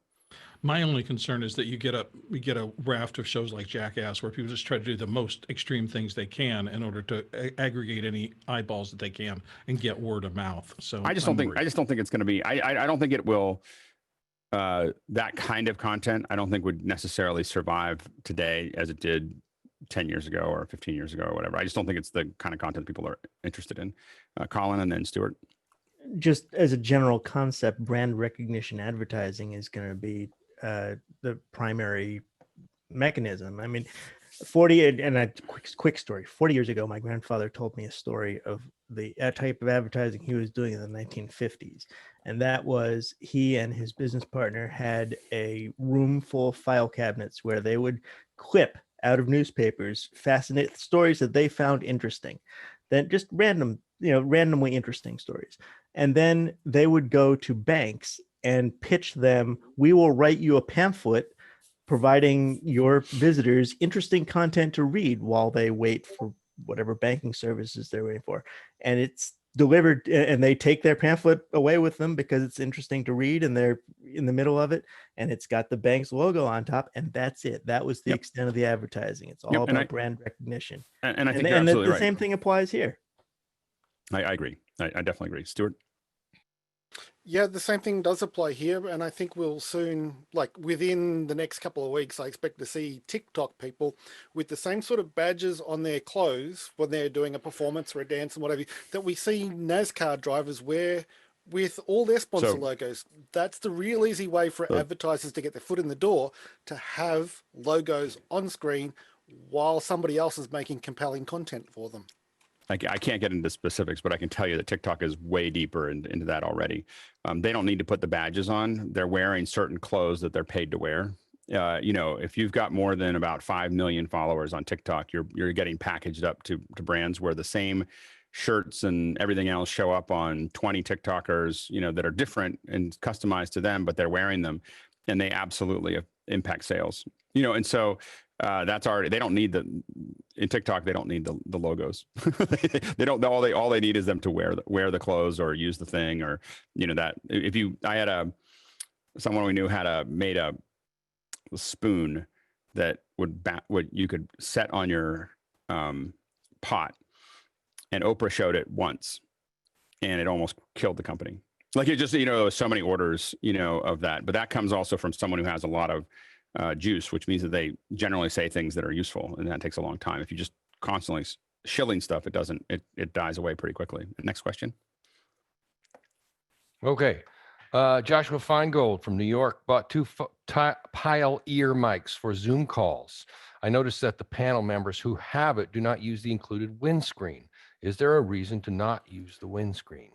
My only concern is that you get a raft of shows like Jackass where people just try to do the most extreme things they can in order to aggregate any eyeballs that they can and get word of mouth. So I just don't think it's going to be. I don't think it will. That kind of content, I don't think would necessarily survive today as it did 10 years ago or 15 years ago or whatever. I just don't think it's the kind of content people are interested in. Colin and then Stuart. Just as a general concept, brand recognition advertising is going to be the primary mechanism. I mean, 40 and a quick story. 40 years ago, my grandfather told me a story of the type of advertising he was doing in the 1950s. And that was he and his business partner had a room full of file cabinets where they would clip out of newspapers fascinating stories that they found interesting, then just randomly interesting stories. And then they would go to banks and pitch them, we will write you a pamphlet providing your visitors interesting content to read while they wait for whatever banking services they're waiting for. And it's delivered, and they take their pamphlet away with them because it's interesting to read and they're in the middle of it, and it's got the bank's logo on top, and that's it. That was the extent of the advertising. It's all about brand recognition. And I think you're absolutely right. The same thing applies here. I agree. I definitely agree. Stuart? Yeah, the same thing does apply here. And I think we'll soon, like within the next couple of weeks, I expect to see TikTok people with the same sort of badges on their clothes when they're doing a performance or a dance and whatever, that we see NASCAR drivers wear with all their sponsor logos. That's the real easy way for advertisers to get their foot in the door, to have logos on screen while somebody else is making compelling content for them. I can't get into specifics, but I can tell you that TikTok is way deeper into that already. They don't need to put the badges on. They're wearing certain clothes that they're paid to wear. You know, if you've got more than about 5 million followers on TikTok, you're getting packaged up to brands where the same shirts and everything else show up on 20 TikTokers, you know, that are different and customized to them, but they're wearing them, and they absolutely impact sales. You know, and so that's already, they don't need in TikTok, they don't need the logos. They don't, all they need is them to wear the clothes or use the thing, or, you know, that I had someone we knew made a spoon that would you could set on your pot, and Oprah showed it once and it almost killed the company. Like, it just, you know, there was so many orders, you know, of that, but that comes also from someone who has a lot of juice, which means that they generally say things that are useful, and that takes a long time. If you just constantly shilling stuff, it dies away pretty quickly. Next question. Okay. Joshua Feingold from New York bought 2 Pyle ear mics for Zoom calls. I noticed that the panel members who have it do not use the included windscreen. Is there a reason to not use the windscreen?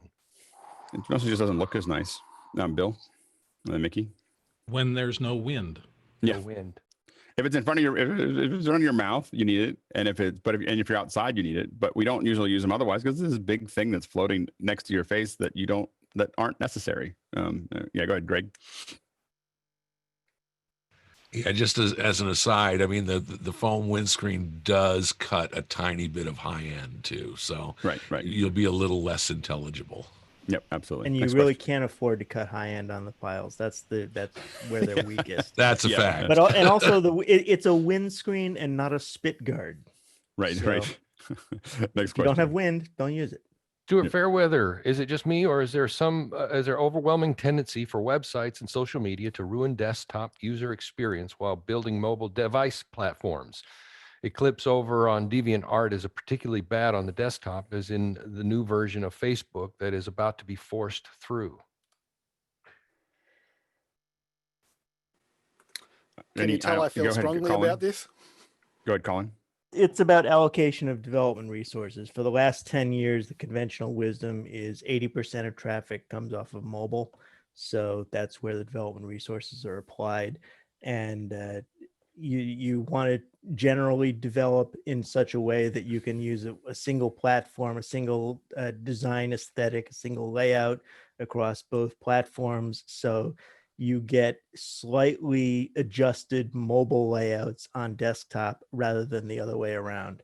It mostly just doesn't look as nice. Bill, and then Mickey. When there's no wind. Yeah. No wind. If it's in front of if it's in front of your mouth, you need it. And if you're outside, you need it. But we don't usually use them otherwise, because this is a big thing that's floating next to your face that aren't necessary. Yeah, go ahead, Greg. Yeah, just as an aside, I mean, the foam windscreen does cut a tiny bit of high end too, so right, you'll be a little less intelligible. Yep, absolutely. And you really can't afford to cut high end on the Pyles. That's where they're weakest. That's a fact. But and also it's a windscreen and not a spit guard. Right, so right. Next question. If you don't have wind, don't use it. Stuart Fairweather, is it just me, or is there overwhelming tendency for websites and social media to ruin desktop user experience while building mobile device platforms? Eclipse over on DeviantArt is particularly bad on the desktop, as in the new version of Facebook that is about to be forced through. Can you tell I feel strongly about this? Go ahead, Colin. It's about allocation of development resources. For the last 10 years, the conventional wisdom is 80% of traffic comes off of mobile. So that's where the development resources are applied. And you want to generally develop in such a way that you can use a single platform, a single design aesthetic, a single layout across both platforms. So you get slightly adjusted mobile layouts on desktop rather than the other way around.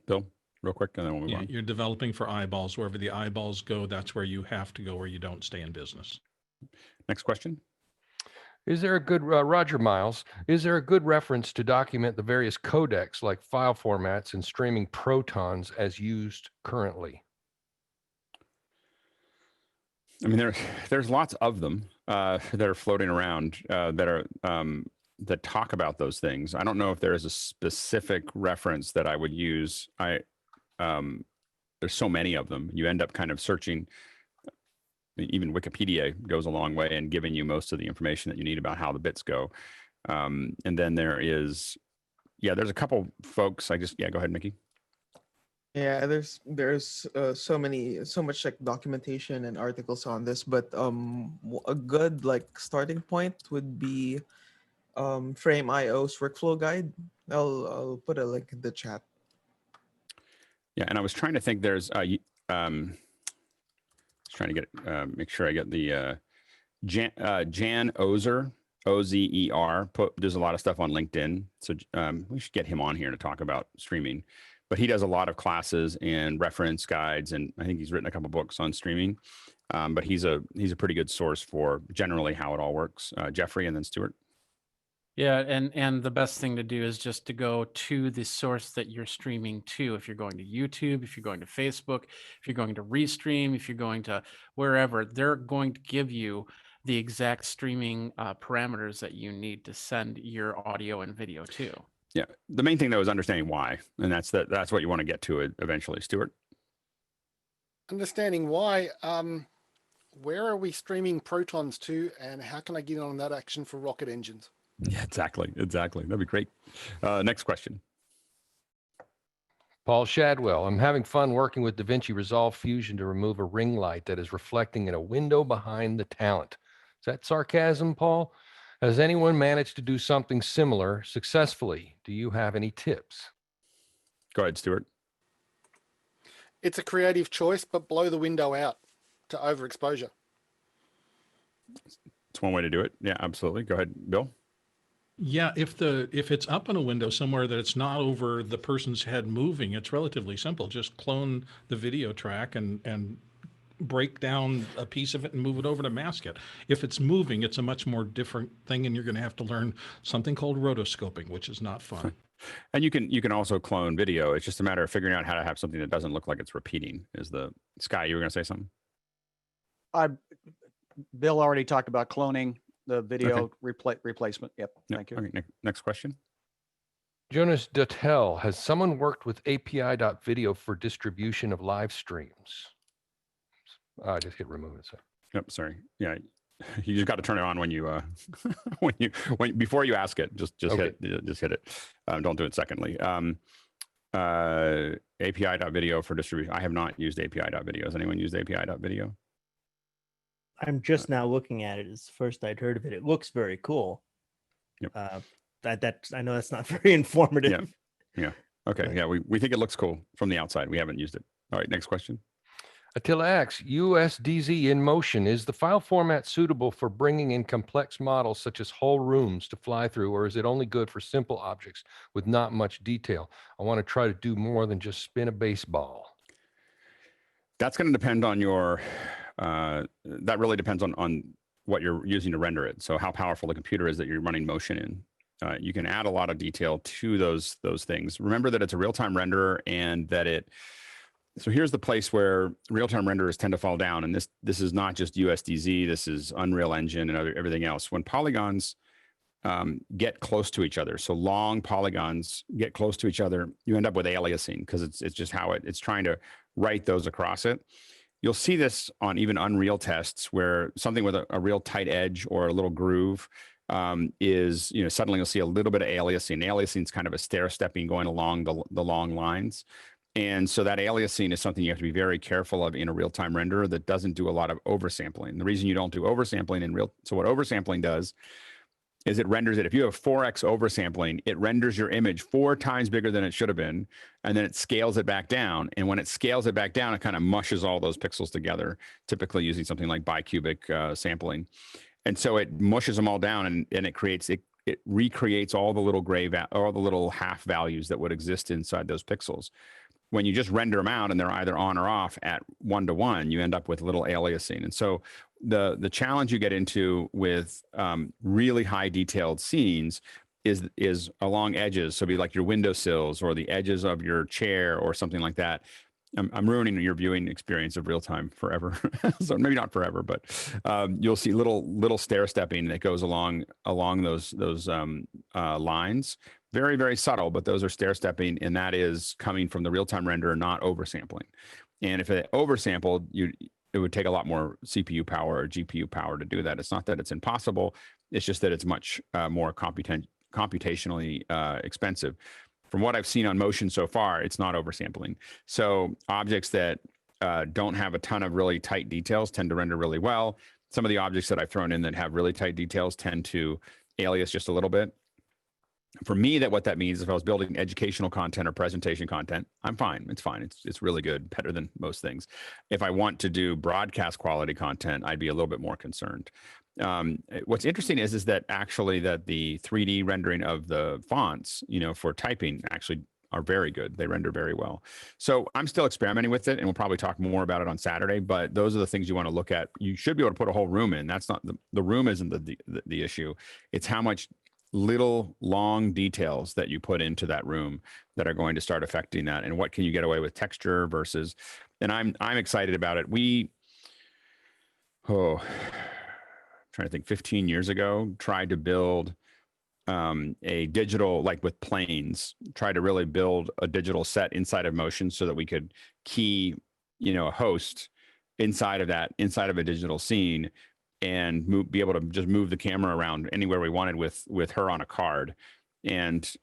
Bill, real quick, and then we'll move on. You're developing for eyeballs. Wherever the eyeballs go, that's where you have to go, where you don't stay in business. Next question. Is there a good, Roger Miles, is there a good reference to document the various codecs like file formats and streaming protons as used currently? I mean, there's lots of them that are floating around that talk about those things. I don't know if there is a specific reference that I would use. There's so many of them. You end up kind of searching. Even Wikipedia goes a long way in giving you most of the information that you need about how the bits go. And then there's a couple folks. Go ahead, Mickey. Yeah, there's so much like documentation and articles on this, but a good like starting point would be Frame.io's workflow guide. I'll put a link in the chat. Yeah, and I was trying to think. There's trying to get make sure I get the Jan Ozer, Ozer, does a lot of stuff on LinkedIn. So we should get him on here to talk about streaming. But he does a lot of classes and reference guides, and I think he's written a couple books on streaming. But he's a pretty good source for generally how it all works. Jeffrey and then Stuart. Yeah, and the best thing to do is just to go to the source that you're streaming to. If you're going to YouTube, if you're going to Facebook, if you're going to Restream, if you're going to wherever, they're going to give you the exact streaming parameters that you need to send your audio and video to. Yeah, the main thing though is understanding why, and that's what you want to get to eventually. Stuart. Understanding why. Where are we streaming protons to, and how can I get on that action for rocket engines? Yeah, exactly. That'd be great. Next question. Paul Shadwell, I'm having fun working with DaVinci Resolve Fusion to remove a ring light that is reflecting in a window behind the talent. Is that sarcasm, Paul? Has anyone managed to do something similar successfully? Do you have any tips? Go ahead, Stuart. It's a creative choice, but blow the window out to overexposure. It's one way to do it. Yeah, absolutely. Go ahead, Bill. Yeah, if it's up in a window somewhere that it's not over the person's head moving, it's relatively simple. Just clone the video track and break down a piece of it and move it over to mask it. If it's moving, it's a much more different thing, and you're going to have to learn something called rotoscoping, which is not fun. And you can also clone video. It's just a matter of figuring out how to have something that doesn't look like it's repeating. Sky, you were going to say something? Bill already talked about cloning the video replacement. Yep. Thank you. Okay, next question. Jonas Duttel, has someone worked with Api.video for distribution of live streams? I just hit remove it. Yep, sorry. Yeah, you just got to turn it on when you before you ask it. Just hit it. Don't do it secondly. Api.video for distribution. I have not used Api.video. Has anyone used Api.video? I'm just now looking at it. It's the first I'd heard of it. It looks very cool. Yep. I know that's not very informative. Yeah. Okay. Yeah, we think it looks cool from the outside. We haven't used it. All right. Next question. Attila X, USDZ in motion. Is the file format suitable for bringing in complex models such as whole rooms to fly through, or is it only good for simple objects with not much detail? I want to try to do more than just spin a baseball. That's going to depend on your. That really depends on what you're using to render it. So how powerful the computer is that you're running motion in. You can add a lot of detail to those things. Remember that it's a real-time renderer, and that so here's the place where real-time renderers tend to fall down. And this is not just USDZ, this is Unreal Engine and everything else. When polygons get close to each other, so long polygons get close to each other, you end up with aliasing, because it's just how it's trying to write those across it. You'll see this on even Unreal tests, where something with a real tight edge or a little groove is, suddenly you'll see a little bit of aliasing. Aliasing is kind of a stair-stepping going along the long lines. And so that aliasing is something you have to be very careful of in a real-time renderer that doesn't do a lot of oversampling. The reason you don't do oversampling so what oversampling does is it renders it. If you have 4x oversampling, it renders your image 4 times bigger than it should have been, and then it scales it back down. And when it scales it back down, it kind of mushes all those pixels together, typically using something like bicubic sampling. And so it mushes them all down, and it recreates all the little all the little half values that would exist inside those pixels. When you just render them out and they're either on or off at 1-to-1, you end up with little aliasing. And so the challenge you get into with really high detailed scenes is along edges. So be like your windowsills or the edges of your chair or something like that. I'm ruining your viewing experience of real time forever. So maybe not forever, but you'll see little stair stepping that goes along those lines. Very, very subtle, but those are stair stepping, and that is coming from the real time renderer, not oversampling. And if it oversampled, it would take a lot more CPU power or GPU power to do that. It's not that it's impossible. It's just that it's much more computationally expensive. From what I've seen on motion so far, it's not oversampling. So objects that don't have a ton of really tight details tend to render really well. Some of the objects that I've thrown in that have really tight details tend to alias just a little bit. For me, what that means is if I was building educational content or presentation content, I'm fine. It's fine. It's really good, better than most things. If I want to do broadcast quality content, I'd be a little bit more concerned. What's interesting is that actually that the 3D rendering of the fonts, for typing actually are very good. They render very well. So I'm still experimenting with it, and we'll probably talk more about it on Saturday, but those are the things you want to look at. You should be able to put a whole room in. That's not the room isn't the issue. It's how much little long details that you put into that room that are going to start affecting that, and what can you get away with texture versus. And I'm excited about it. I'm trying to think, 15 years ago, tried to build a digital, like with planes, try to really build a digital set inside of Motion so that we could key, a host inside of a digital scene and be able to just move the camera around anywhere we wanted with her on a card, and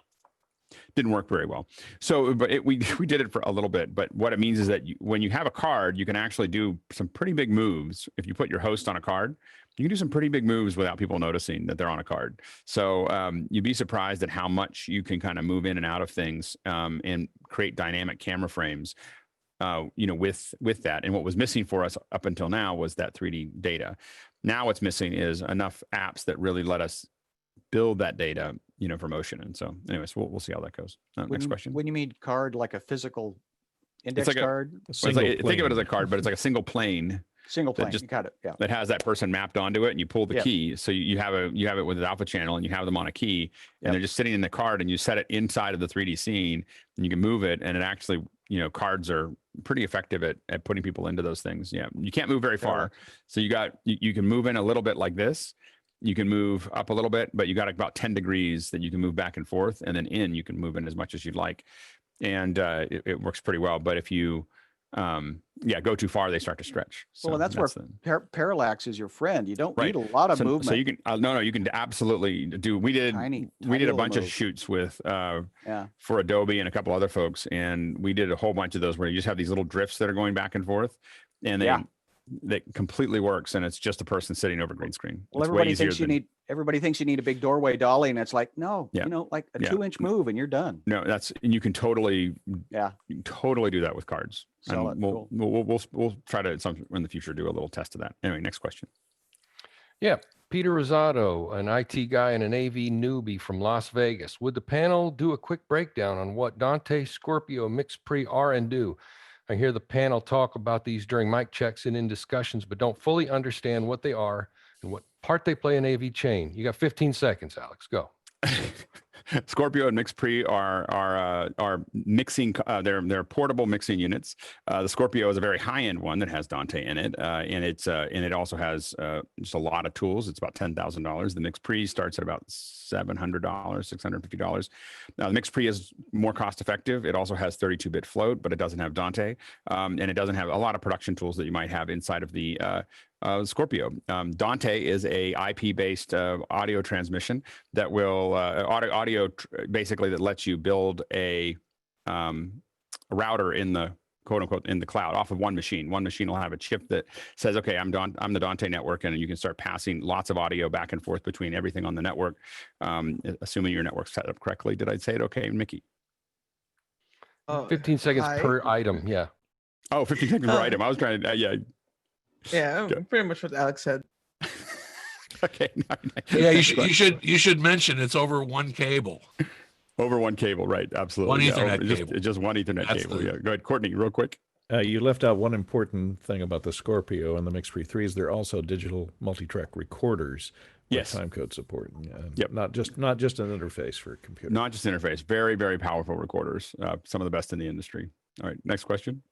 didn't work very well. So, but we did it for a little bit. But what it means is that when you have a card, you can actually do some pretty big moves. If you put your host on a card, you can do some pretty big moves without people noticing that they're on a card. So you'd be surprised at how much you can kind of move in and out of things and create dynamic camera frames. With that. And what was missing for us up until now was that 3D data. Now what's missing is enough apps that really let us build that data, for Motion. And so anyways, we'll see how that goes. Next question. When you mean card, like a physical index card? Think of it as a card, but it's like a single plane. Single plane, you got it. Yeah. That has that person mapped onto it, and you pull the key. So you have it with the alpha channel, and you have them on a key, and they're just sitting in the card, and you set it inside of the 3D scene, and you can move it, and it actually, cards are pretty effective at putting people into those things. Yeah, you can't move very far, so you can move in a little bit like this. You can move up a little bit, but you got about 10 degrees that you can move back and forth, and then you can move in as much as you'd like, and it works pretty well. But if you go too far, they start to stretch. So well, that's where parallax is your friend. You don't need a lot of movement. So you can you can absolutely do. We did a bunch of shoots with for Adobe and a couple other folks, and we did a whole bunch of those where you just have these little drifts that are going back and forth, and that completely works, and it's just a person sitting over green screen. Well, everybody thinks you need a big doorway dolly, and it's like, no, like a 2-inch move and you're done. No, and you can totally do that with cards. And we'll try to in the future do a little test of that. Anyway, next question. Yeah, Peter Rosado, an IT guy and an AV newbie from Las Vegas. Would the panel do a quick breakdown on what DANTE, SCORPIO, MixPre are and do? I hear the panel talk about these during mic checks and in discussions, but don't fully understand what they are and what part they play in AV chain. You got 15 seconds, Alex. Go. SCORPIO and MixPre are mixing. They're portable mixing units. The SCORPIO is a very high-end one that has DANTE in it, and it also has just a lot of tools. It's about $10,000. The MixPre starts at about $700, $650. Now the MixPre is more cost-effective. It also has 32-bit float, but it doesn't have DANTE, and it doesn't have a lot of production tools that you might have inside of the SCORPIO. DANTE is a IP-based audio transmission that will audio basically that lets you build a router in the quote unquote in the cloud off of one machine. One machine will have a chip that says, okay, I'm the DaNTE network, and you can start passing lots of audio back and forth between everything on the network, assuming your network's set up correctly. Did I say it okay, Mickey? 15 seconds hi. per item. Yeah. Oh, 15 seconds per item. I was trying to, yeah. Yeah, pretty much what Alex said. Okay. Yeah, you should mention it's over one cable. Over one cable, right? Absolutely. One Ethernet It's cable. just one Ethernet cable. Yeah. Go ahead, Courtney, real quick. You left out one important thing about the Scorpio and the MixPre 3s. They're also digital multi-track recorders with Yes. timecode support. Yep. Not just an interface for a computer. Not just interface. Very, very powerful recorders. Some of the best in the industry. All right. Next question.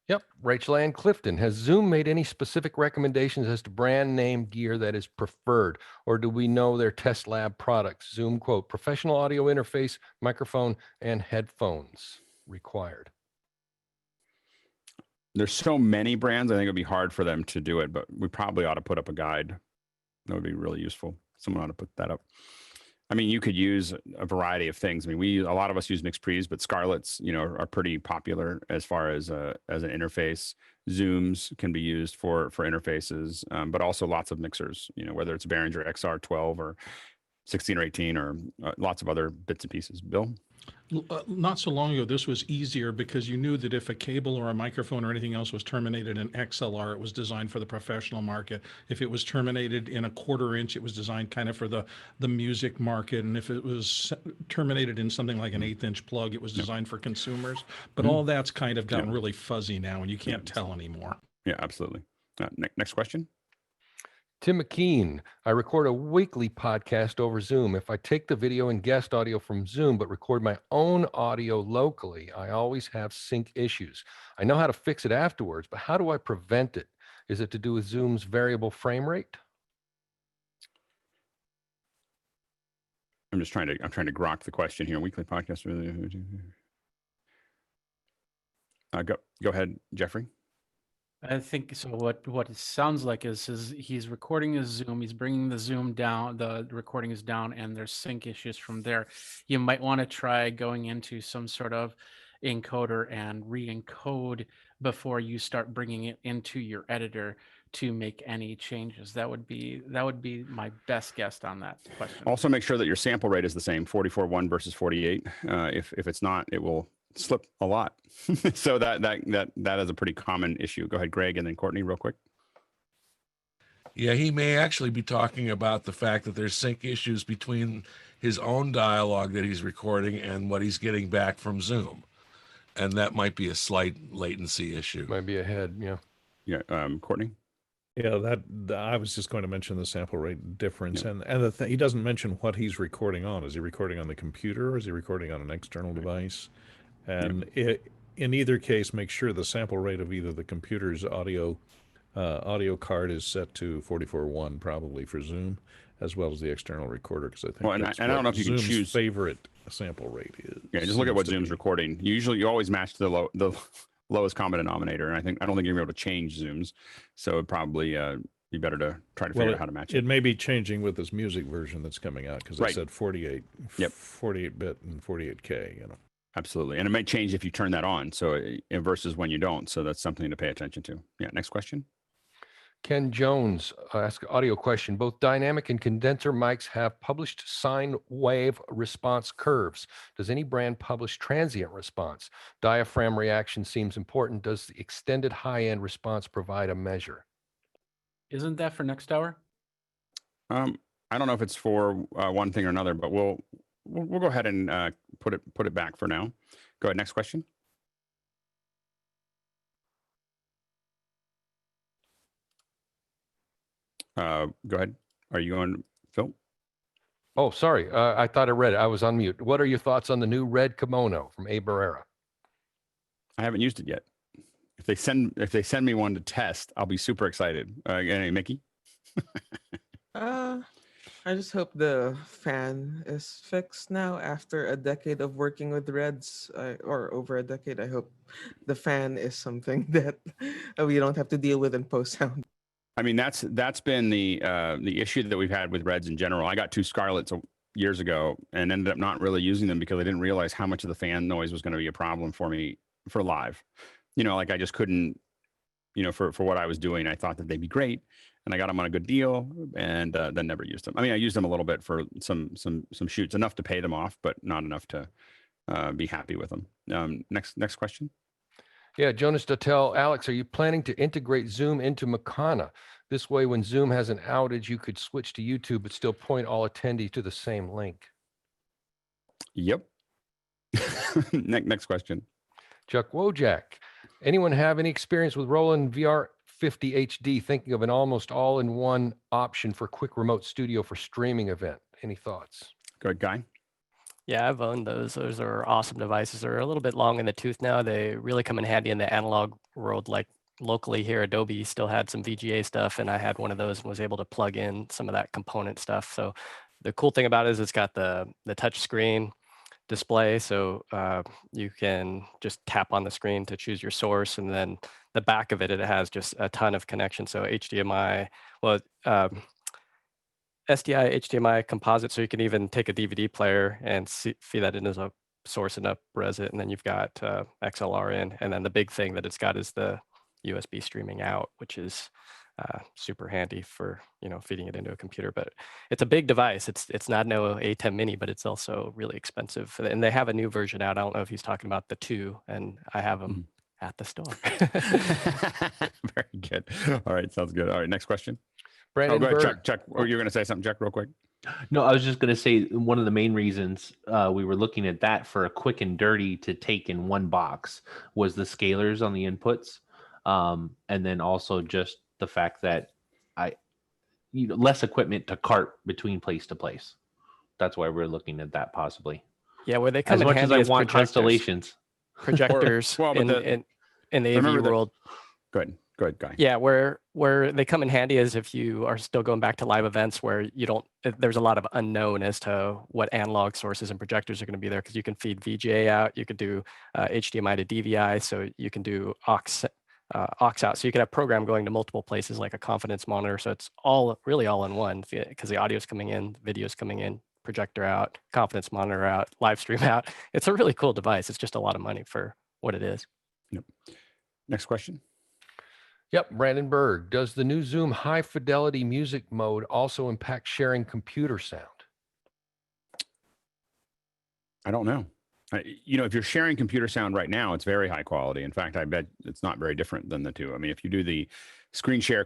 Yep. Rachel Ann Clifton, has Zoom made any specific recommendations as to brand name gear that is preferred, or do we know their test lab products? Zoom quote, professional audio interface, microphone, and headphones required. There's so many brands, I think it'd be hard for them to do it, but we probably ought to put up a guide. That would be really useful. Someone ought to put that up. I mean, you could use a variety of things. I mean, a lot of us use MixPres, but Scarletts, are pretty popular as far as an interface. Zooms can be used for interfaces, but also lots of mixers, whether it's Behringer XR12 or 16 or 18 or lots of other bits and pieces. Bill? Not so long ago, this was easier because you knew that if a cable or a microphone or anything else was terminated in XLR, it was designed for the professional market. If it was terminated in a 1/4 inch, it was designed kind of for the music market. And if it was terminated in something like an 1/8 inch plug, it was designed for consumers. But all that's kind of gotten really fuzzy now, and you can't tell anymore. Yeah, absolutely. Next question. Tim McKean, I record a weekly podcast over Zoom. If I take the video and guest audio from Zoom, but record my own audio locally, I always have sync issues. I know how to fix it afterwards, but how do I prevent it? Is it to do with Zoom's variable frame rate? I'm trying to grok the question here. Weekly podcast. Go ahead, Jeffrey. I think so. What it sounds like is he's recording his Zoom. He's bringing the Zoom down. The recording is down, and there's sync issues from there. You might want to try going into some sort of encoder and re-encode before you start bringing it into your editor to make any changes. That would be my best guess on that question. Also, make sure that your sample rate is the same, 44.1 versus 48. If it's not, it will slip a lot. So that is a pretty common issue. Go ahead, Greg, and then Courtney, real quick. Yeah, he may actually be talking about the fact that there's sync issues between his own dialogue that he's recording and what he's getting back from Zoom. And that might be a slight latency issue. Might be ahead, yeah. Yeah, Courtney? Yeah, I was just going to mention the sample rate difference. Yeah. And he doesn't mention what he's recording on. Is he recording on the computer, or is he recording on an external device? And in either case, make sure the sample rate of either the computer's audio card is set to 44.1 probably for Zoom, as well as the external recorder, because I think that's I don't know if you Zoom's can choose favorite sample rate is. Yeah, just look at what Zoom's recording. You always match the lowest common denominator, and I don't think you're able to change Zooms, so it'd probably be better to try to figure out how to match it. It may be changing with this music version that's coming out, because I said 48 bit and 48K, Absolutely. And it might change if you turn that on, so versus when you don't. So that's something to pay attention to. Yeah, next question. Ken Jones asked audio question. Both dynamic and condenser mics have published sine wave response curves. Does any brand publish transient response? Diaphragm reaction seems important. Does the extended high-end response provide a measure? Isn't that for next hour? I don't know if it's for one thing or another, but we'll go ahead and put it back for now. Go ahead. Next question. Go ahead. Are you on, Phil? Oh, sorry. I thought I read it. I was on mute. What are your thoughts on the new Red Komodo from A. Barrera? I haven't used it yet. If they send me one to test, I'll be super excited. Mickey? I just hope the fan is fixed now after a decade of working with Reds, or over a decade. I hope the fan is something that we don't have to deal with in post-sound. I mean, that's been the issue that we've had with Reds in general. I got 2 Scarletts years ago and ended up not really using them because I didn't realize how much of the fan noise was going to be a problem for me for live. you know, like I just couldn't, you know, for what I was doing, I thought that they'd be great, and I got them on a good deal, and then never used them. I mean, I used them a little bit for some shoots, enough to pay them off, but not enough to be happy with them. Next question. Yeah, Jonas Dotel, Alex, are you planning to integrate Zoom into Mukana? This way, when Zoom has an outage, you could switch to YouTube, but still point all attendees to the same link. Yep. Next question. Chuck Wojak, anyone have any experience with Roland VR50HD? Thinking of an almost all-in-one option for quick remote studio for streaming event. Any thoughts? Good guy. Yeah, I've owned those. Those are awesome devices. They're a little bit long in the tooth now. They really come in handy in the analog world. Like locally here, Adobe still had some VGA stuff, and I had one of those and was able to plug in some of that component stuff. So the cool thing about it is it's got the touch screen display. So you can just tap on the screen to choose your source. And then the back of it, it has just a ton of connections. So HDMI, well, SDI, HDMI composite, so you can even take a DVD player and feed that in as a source and up-res it, and then you've got XLR in, and then the big thing that it's got is the USB streaming out, which is super handy for, you know, feeding it into a computer. But it's a big device. It's not no A10 mini, but it's also really expensive. And they have a new version out. I don't know if he's talking about the 2, and I have them at the store. Very good. All right, sounds good. All right, next question. Brandon go ahead, Berg. Chuck. Oh, you're going to say something, Chuck, real quick? No, I was just going to say one of the main reasons we were looking at that for a quick and dirty to take in one box was the scalars on the inputs. And then also just the fact that less equipment to cart between place to place. That's why we're looking at that possibly. Yeah, where they come as in much handy as I want projectors. constellations. Projectors in the AV world. Go ahead, Guy. Yeah, where they come in handy is if you are still going back to live events where you don't, there's a lot of unknown as to what analog sources and projectors are going to be there, because you can feed VGA out, you could do HDMI to DVI, so you can do aux out, so you can have program going to multiple places like a confidence monitor. So it's really all in one, because the audio is coming in, video is coming in, projector out, confidence monitor out, live stream out. It's a really cool device. It's just a lot of money for what it is. Yep. Next question. Yep, Brandon Berg. Does the new Zoom high fidelity music mode also impact sharing computer sound? I don't know. You know, if you're sharing computer sound right now, it's very high quality. In fact, I bet it's not very different than the two. I mean, if you do the screen share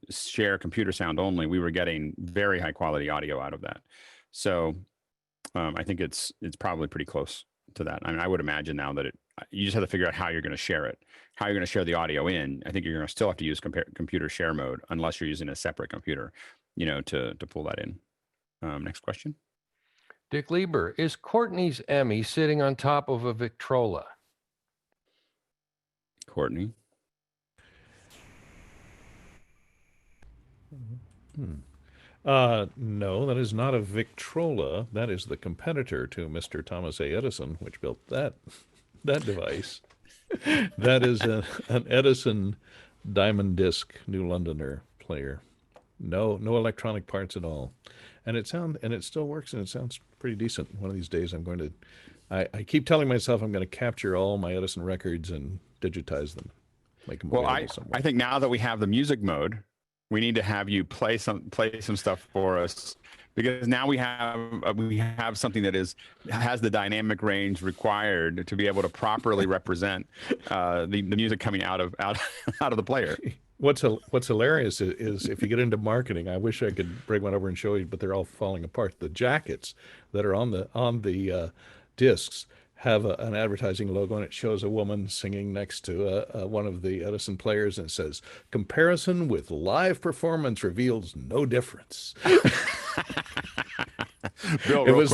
share computer sound only, we were getting very high quality audio out of that. So I think it's probably pretty close to that. I mean, I would imagine now that you just have to figure out how you're going to share it, how you're going to share the audio in. I think you're going to still have to use computer share mode unless you're using a separate computer, you know, to pull that in. Next question. Dick Lieber, is Courtney's Emmy sitting on top of a Victrola? Courtney. No, that is not a Victrola. That is the competitor to Mr. Thomas A. Edison, which built that device. That is an Edison Diamond Disc New Londoner player. No electronic parts at all, and it still works, and it sounds pretty decent. One of these days, I'm going to. I keep telling myself I'm going to capture all my Edison records and digitize them, make them available somewhere. I think now that we have the music mode, we need to have you play some stuff for us, because now we have something that has the dynamic range required to be able to properly represent the music coming out of the player. What's hilarious is if you get into marketing, I wish I could bring one over and show you, but they're all falling apart. The jackets that are on the discs have an advertising logo, and it shows a woman singing next to one of the Edison players, and it says, "Comparison with live performance reveals no difference." Bill, it was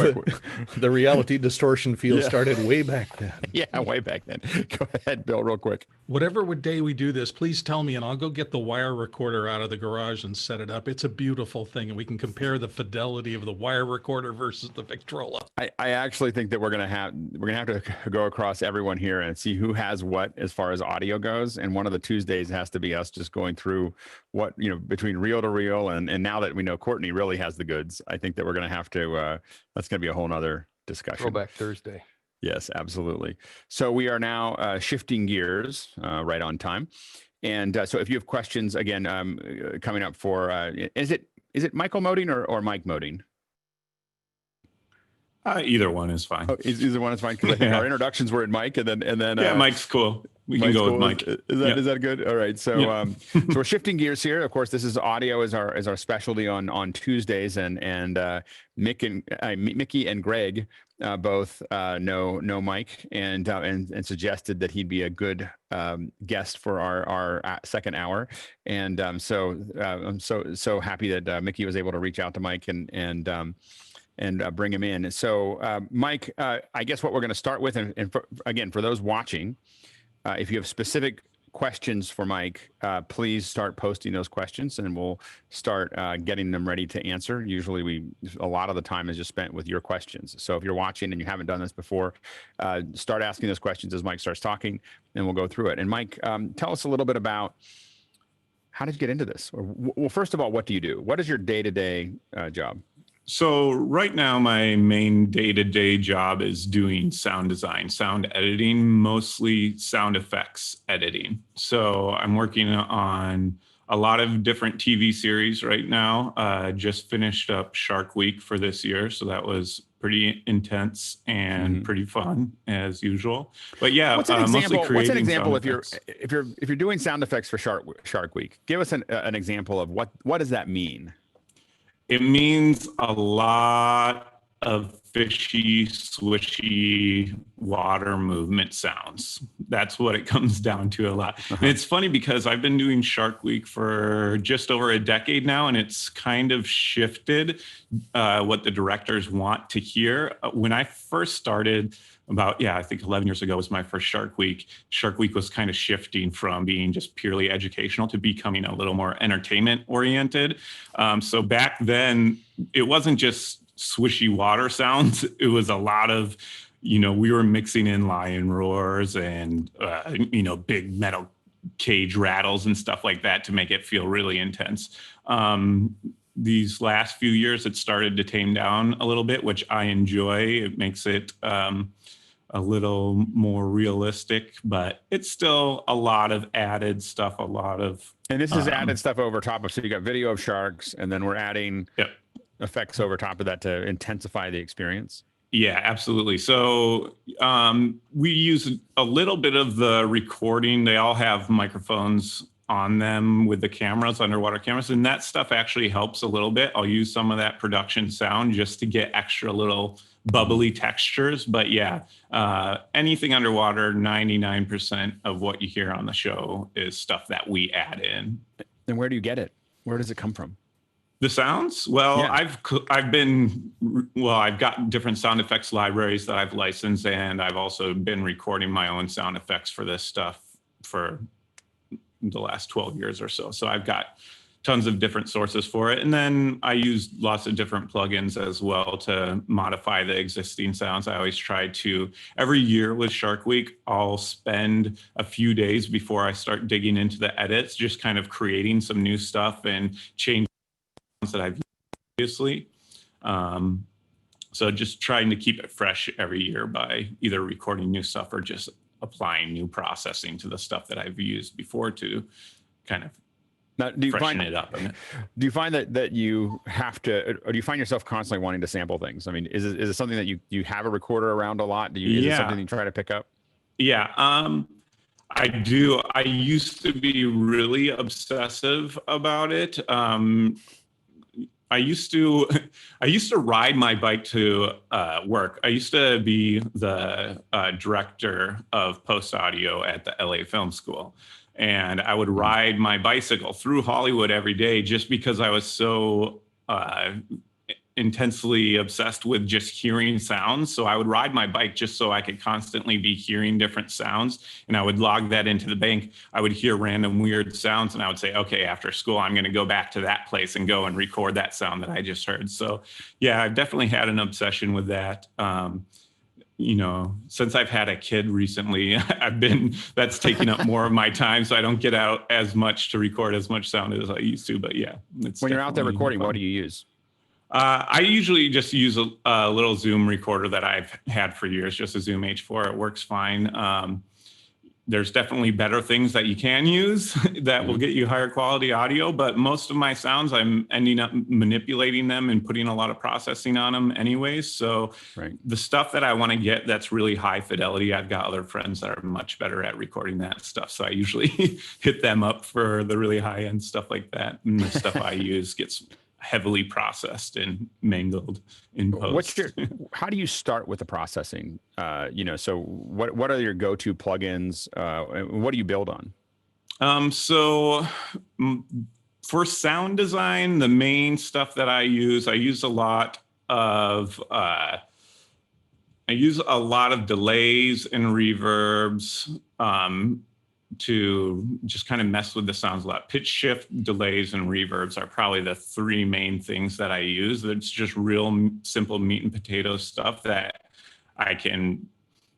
the reality distortion field started way back then. Yeah, way back then. Go ahead, Bill, real quick. Whatever day we do this, please tell me, and I'll go get the wire recorder out of the garage and set it up. It's a beautiful thing, and we can compare the fidelity of the wire recorder versus the Victrola. I actually think that we're gonna have to go across everyone here and see who has what as far as audio goes. And one of the Tuesdays has to be us just going through what, you know, between reel to reel, and now that we know Courtney really has the goods, I think that we're gonna have to. That's gonna be a whole nother discussion. Throwback Thursday. Yes, absolutely. So we are now shifting gears right on time. And so if you have questions, again, coming up for, is it Michael Moeding or Mike Moeding? Either one is fine. Oh, either one is fine, because I think our introductions were in Mike, and then yeah, Mike's cool. We Mike's can go cool. with Mike. Is that good? All right. So so we're shifting gears here. Of course, this is audio is our specialty on Tuesdays, and Mickey and Greg both know Mike and suggested that he'd be a good guest for our second hour. And so I'm so happy that Mickey was able to reach out to Mike and bring him in. So, Mike, I guess what we're going to start with, and again, for those watching, if you have specific questions for Mike, please start posting those questions, and we'll start getting them ready to answer. Usually, a lot of the time is just spent with your questions. So, if you're watching and you haven't done this before, start asking those questions as Mike starts talking, and we'll go through it. And Mike, tell us a little bit about how did you get into this? Well, first of all, what do you do? What is your day-to-day job? So right now, my main day-to-day job is doing sound design, sound editing, mostly sound effects editing. So I'm working on a lot of different TV series right now. Just finished up Shark Week for this year, so that was pretty intense and pretty fun as usual. But yeah, what's an example if you're doing sound effects for Shark Week? Give us an example of what does that mean? It means a lot of fishy, swishy water movement sounds. That's what it comes down to a lot. And it's funny because I've been doing Shark Week for just over a decade now, and it's kind of shifted what the directors want to hear. When I first started, I think 11 years ago was my first Shark Week. Shark Week was kind of shifting from being just purely educational to becoming a little more entertainment oriented. So back then, it wasn't just swishy water sounds. It was a lot of, we were mixing in lion roars and, big metal cage rattles and stuff like that to make it feel really intense. These last few years, it started to tame down a little bit, which I enjoy. It makes it a little more realistic, but it's still a lot of added stuff, And this is added stuff over top of, so you got video of sharks, and then we're adding effects over top of that to intensify the experience. Yeah, absolutely. So we use a little bit of the recording. They all have microphones on them with the cameras, underwater cameras, and that stuff actually helps a little bit. I'll use some of that production sound just to get extra little bubbly textures. But yeah, anything underwater, 99% of what you hear on the show is stuff that we add in. And where do you get it? Where does it come from? The sounds? Well, yeah. I've got different sound effects libraries that I've licensed, and I've also been recording my own sound effects for this stuff for the last 12 years or so. So I've got tons of different sources for it. And then I use lots of different plugins as well to modify the existing sounds. I always try to, every year with Shark Week, I'll spend a few days before I start digging into the edits, just kind of creating some new stuff and changing that I've used previously. So just trying to keep it fresh every year by either recording new stuff or just applying new processing to the stuff that I've used before to kind of freshen it up. Do you find that you have to, or do you find yourself constantly wanting to sample things? I mean, is it something that you have a recorder around a lot? Is it something you try to pick up? Yeah, I do. I used to be really obsessive about it. I used to ride my bike to work. I used to be the director of post audio at the LA Film School. And I would ride my bicycle through Hollywood every day just because I was so intensely obsessed with just hearing sounds. So I would ride my bike just so I could constantly be hearing different sounds. And I would log that into the bank. I would hear random weird sounds and I would say, okay, after school, I'm going to go back to that place and go and record that sound that I just heard. So yeah, I've definitely had an obsession with that. Since I've had a kid recently, that's taking up more of my time. So I don't get out as much to record as much sound as I used to, but yeah. When you're out there recording, what do you use? I usually just use a little Zoom recorder that I've had for years, just a Zoom H4. It works fine. There's definitely better things that you can use that will get you higher quality audio, but most of my sounds, I'm ending up manipulating them and putting a lot of processing on them anyways. So the stuff that I want to get that's really high fidelity, I've got other friends that are much better at recording that stuff. So I usually hit them up for the really high end stuff like that. And the stuff I use gets heavily processed and mangled in post. How do you start with the processing? So what are your go-to plugins? What do you build on? For sound design, the main stuff that I use a lot of delays and reverbs to just kind of mess with the sounds a lot. Pitch shift, delays, and reverbs are probably the three main things that I use. It's just real simple meat and potatoes stuff that I can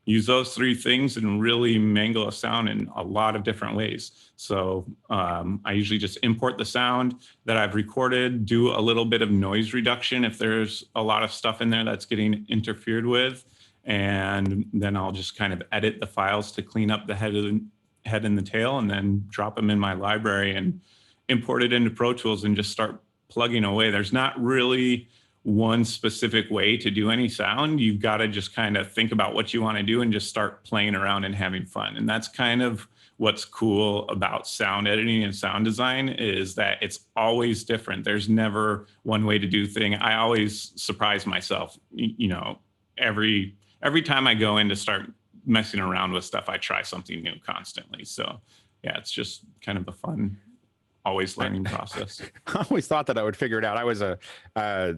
use those three things and really mangle a sound in a lot of different ways. So I usually just import the sound that I've recorded, do a little bit of noise reduction if there's a lot of stuff in there that's getting interfered with, and then I'll just kind of edit the files to clean up the head and the tail, and then drop them in my library and import it into Pro Tools and just start plugging away. There's not really one specific way to do any sound. You've got to just kind of think about what you want to do and just start playing around and having fun. And that's kind of what's cool about sound editing and sound design, is that it's always different. There's never one way to do thing. I always surprise myself, every time I go in to start messing around with stuff, I try something new constantly. So yeah, it's just kind of a fun, always learning process. I always thought that I would figure it out. I was I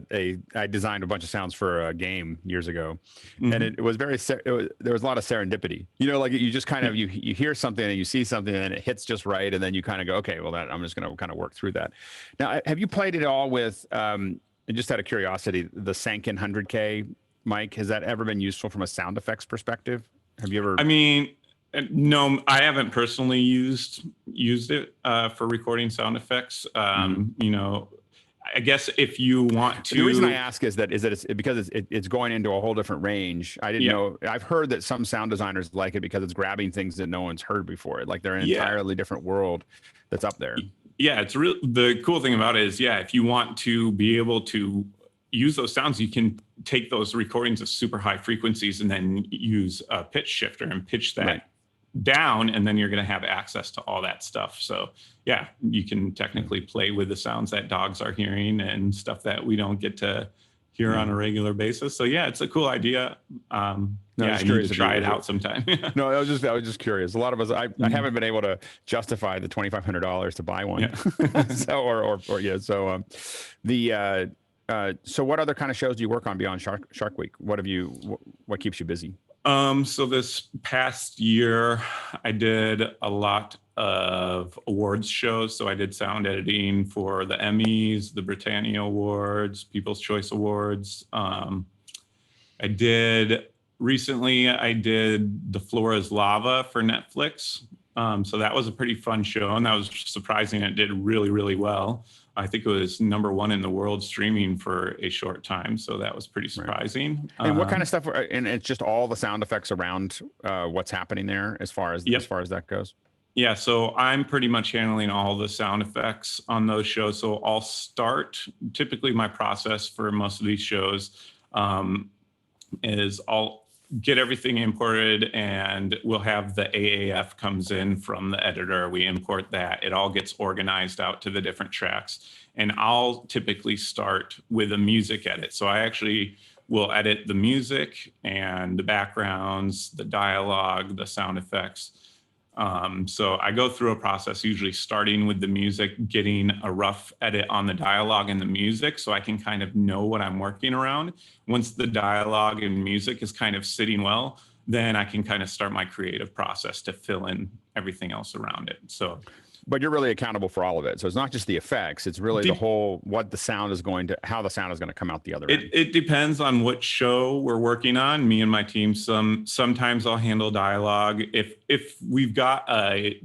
designed a bunch of sounds for a game years ago, and it was there was a lot of serendipity. Like you just kind of you hear something and you see something and it hits just right, and then you kind of go, okay, well I'm just going to kind of work through that. Now, have you played it all with? Just out of curiosity, the Sanken 100K mic, has that ever been useful from a sound effects perspective? Have you ever? I mean, no, I haven't personally used it for recording sound effects. I guess if you want to. The reason I ask is that it's because it's going into a whole different range. I didn't know. I've heard that some sound designers like it because it's grabbing things that no one's heard before. Like they're in an entirely different world that's up there. Yeah, it's real. The cool thing about it is, if you want to be able to use those sounds, you can take those recordings of super high frequencies and then use a pitch shifter and pitch that down, and then you're going to have access to all that stuff. So yeah, you can technically play with the sounds that dogs are hearing and stuff that we don't get to hear on a regular basis. So yeah, it's a cool idea. I need to try it out sometime. No, I was just curious. A lot of us, I haven't been able to justify the $2,500 to buy one. So what other kind of shows do you work on beyond Shark Week? What keeps you busy? So this past year, I did a lot of awards shows. So I did sound editing for the Emmys, the Britannia Awards, People's Choice Awards. Recently I did The Floor is Lava for Netflix. So that was a pretty fun show, and that was surprising. It did really, really well. I think it was #1 in the world streaming for a short time. So that was pretty surprising. And what kind of stuff? And it's just all the sound effects around what's happening there as far as that goes. Yeah, so I'm pretty much handling all the sound effects on those shows. So I'll start, typically my process for most of these shows is I'll get everything imported, and we'll have the AAF comes in from the editor. We import that. It all gets organized out to the different tracks. And I'll typically start with a music edit. So I actually will edit the music and the backgrounds, the dialogue, the sound effects. So I go through a process, usually starting with the music, getting a rough edit on the dialogue and the music so I can kind of know what I'm working around. Once the dialogue and music is kind of sitting well, then I can kind of start my creative process to fill in everything else around it. So, but you're really accountable for all of it. So it's not just the effects, it's really the whole, how the sound is going to come out the other end. It depends on what show we're working on. Me and my team, sometimes I'll handle dialogue. If we've got a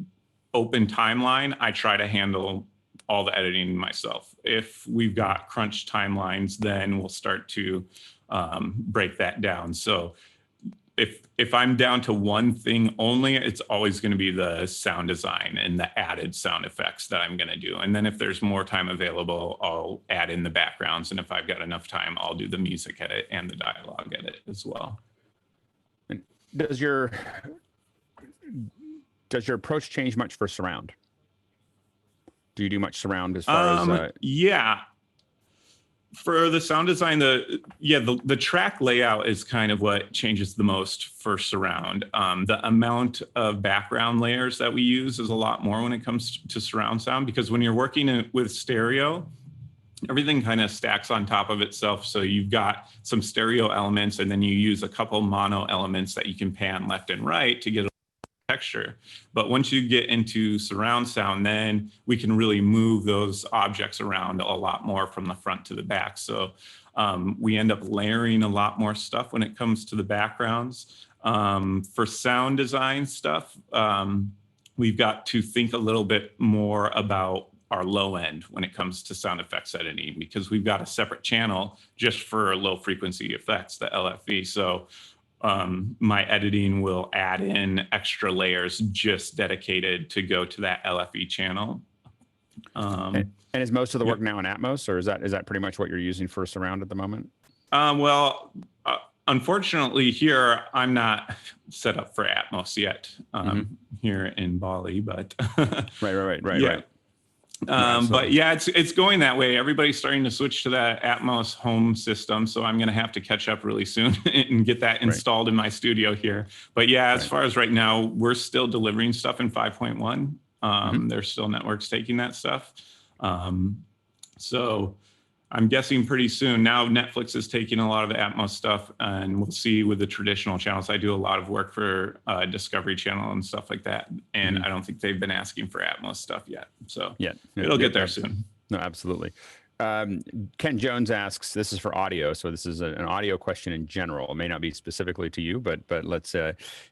open timeline, I try to handle all the editing myself. If we've got crunch timelines, then we'll start to break that down. So if I'm down to one thing only, it's always going to be the sound design and the added sound effects that I'm going to do. And then if there's more time available, I'll add in the backgrounds. And if I've got enough time, I'll do the music edit and the dialogue edit as well. Does your approach change much for surround? Do you do much surround as far as? Yeah. For the sound design, the track layout is kind of what changes the most for surround. The amount of background layers that we use is a lot more when it comes to surround sound, because when you're working with stereo, everything kind of stacks on top of itself. So you've got some stereo elements, and then you use a couple mono elements that you can pan left and right to get a texture. But once you get into surround sound, then we can really move those objects around a lot more from the front to the back. So we end up layering a lot more stuff when it comes to the backgrounds. For sound design stuff, we've got to think a little bit more about our low end when it comes to sound effects editing, because we've got a separate channel just for low frequency effects, the LFE. So my editing will add in extra layers just dedicated to go to that LFE channel. And is most of the work now in Atmos, or is that pretty much what you're using for surround at the moment? Well, unfortunately here, I'm not set up for Atmos yet here in Bali, but right. But yeah, it's going that way. Everybody's starting to switch to that Atmos home system. So I'm going to have to catch up really soon and get that installed in my studio here. But yeah, as far as right now, we're still delivering stuff in 5.1. There's still networks taking that stuff. So I'm guessing pretty soon. Now Netflix is taking a lot of the Atmos stuff, and we'll see with the traditional channels. I do a lot of work for Discovery Channel and stuff like that, and I don't think they've been asking for Atmos stuff yet. So it'll get there soon. No, absolutely. Ken Jones asks, this is for audio, so this is an audio question in general. It may not be specifically to you, but let's,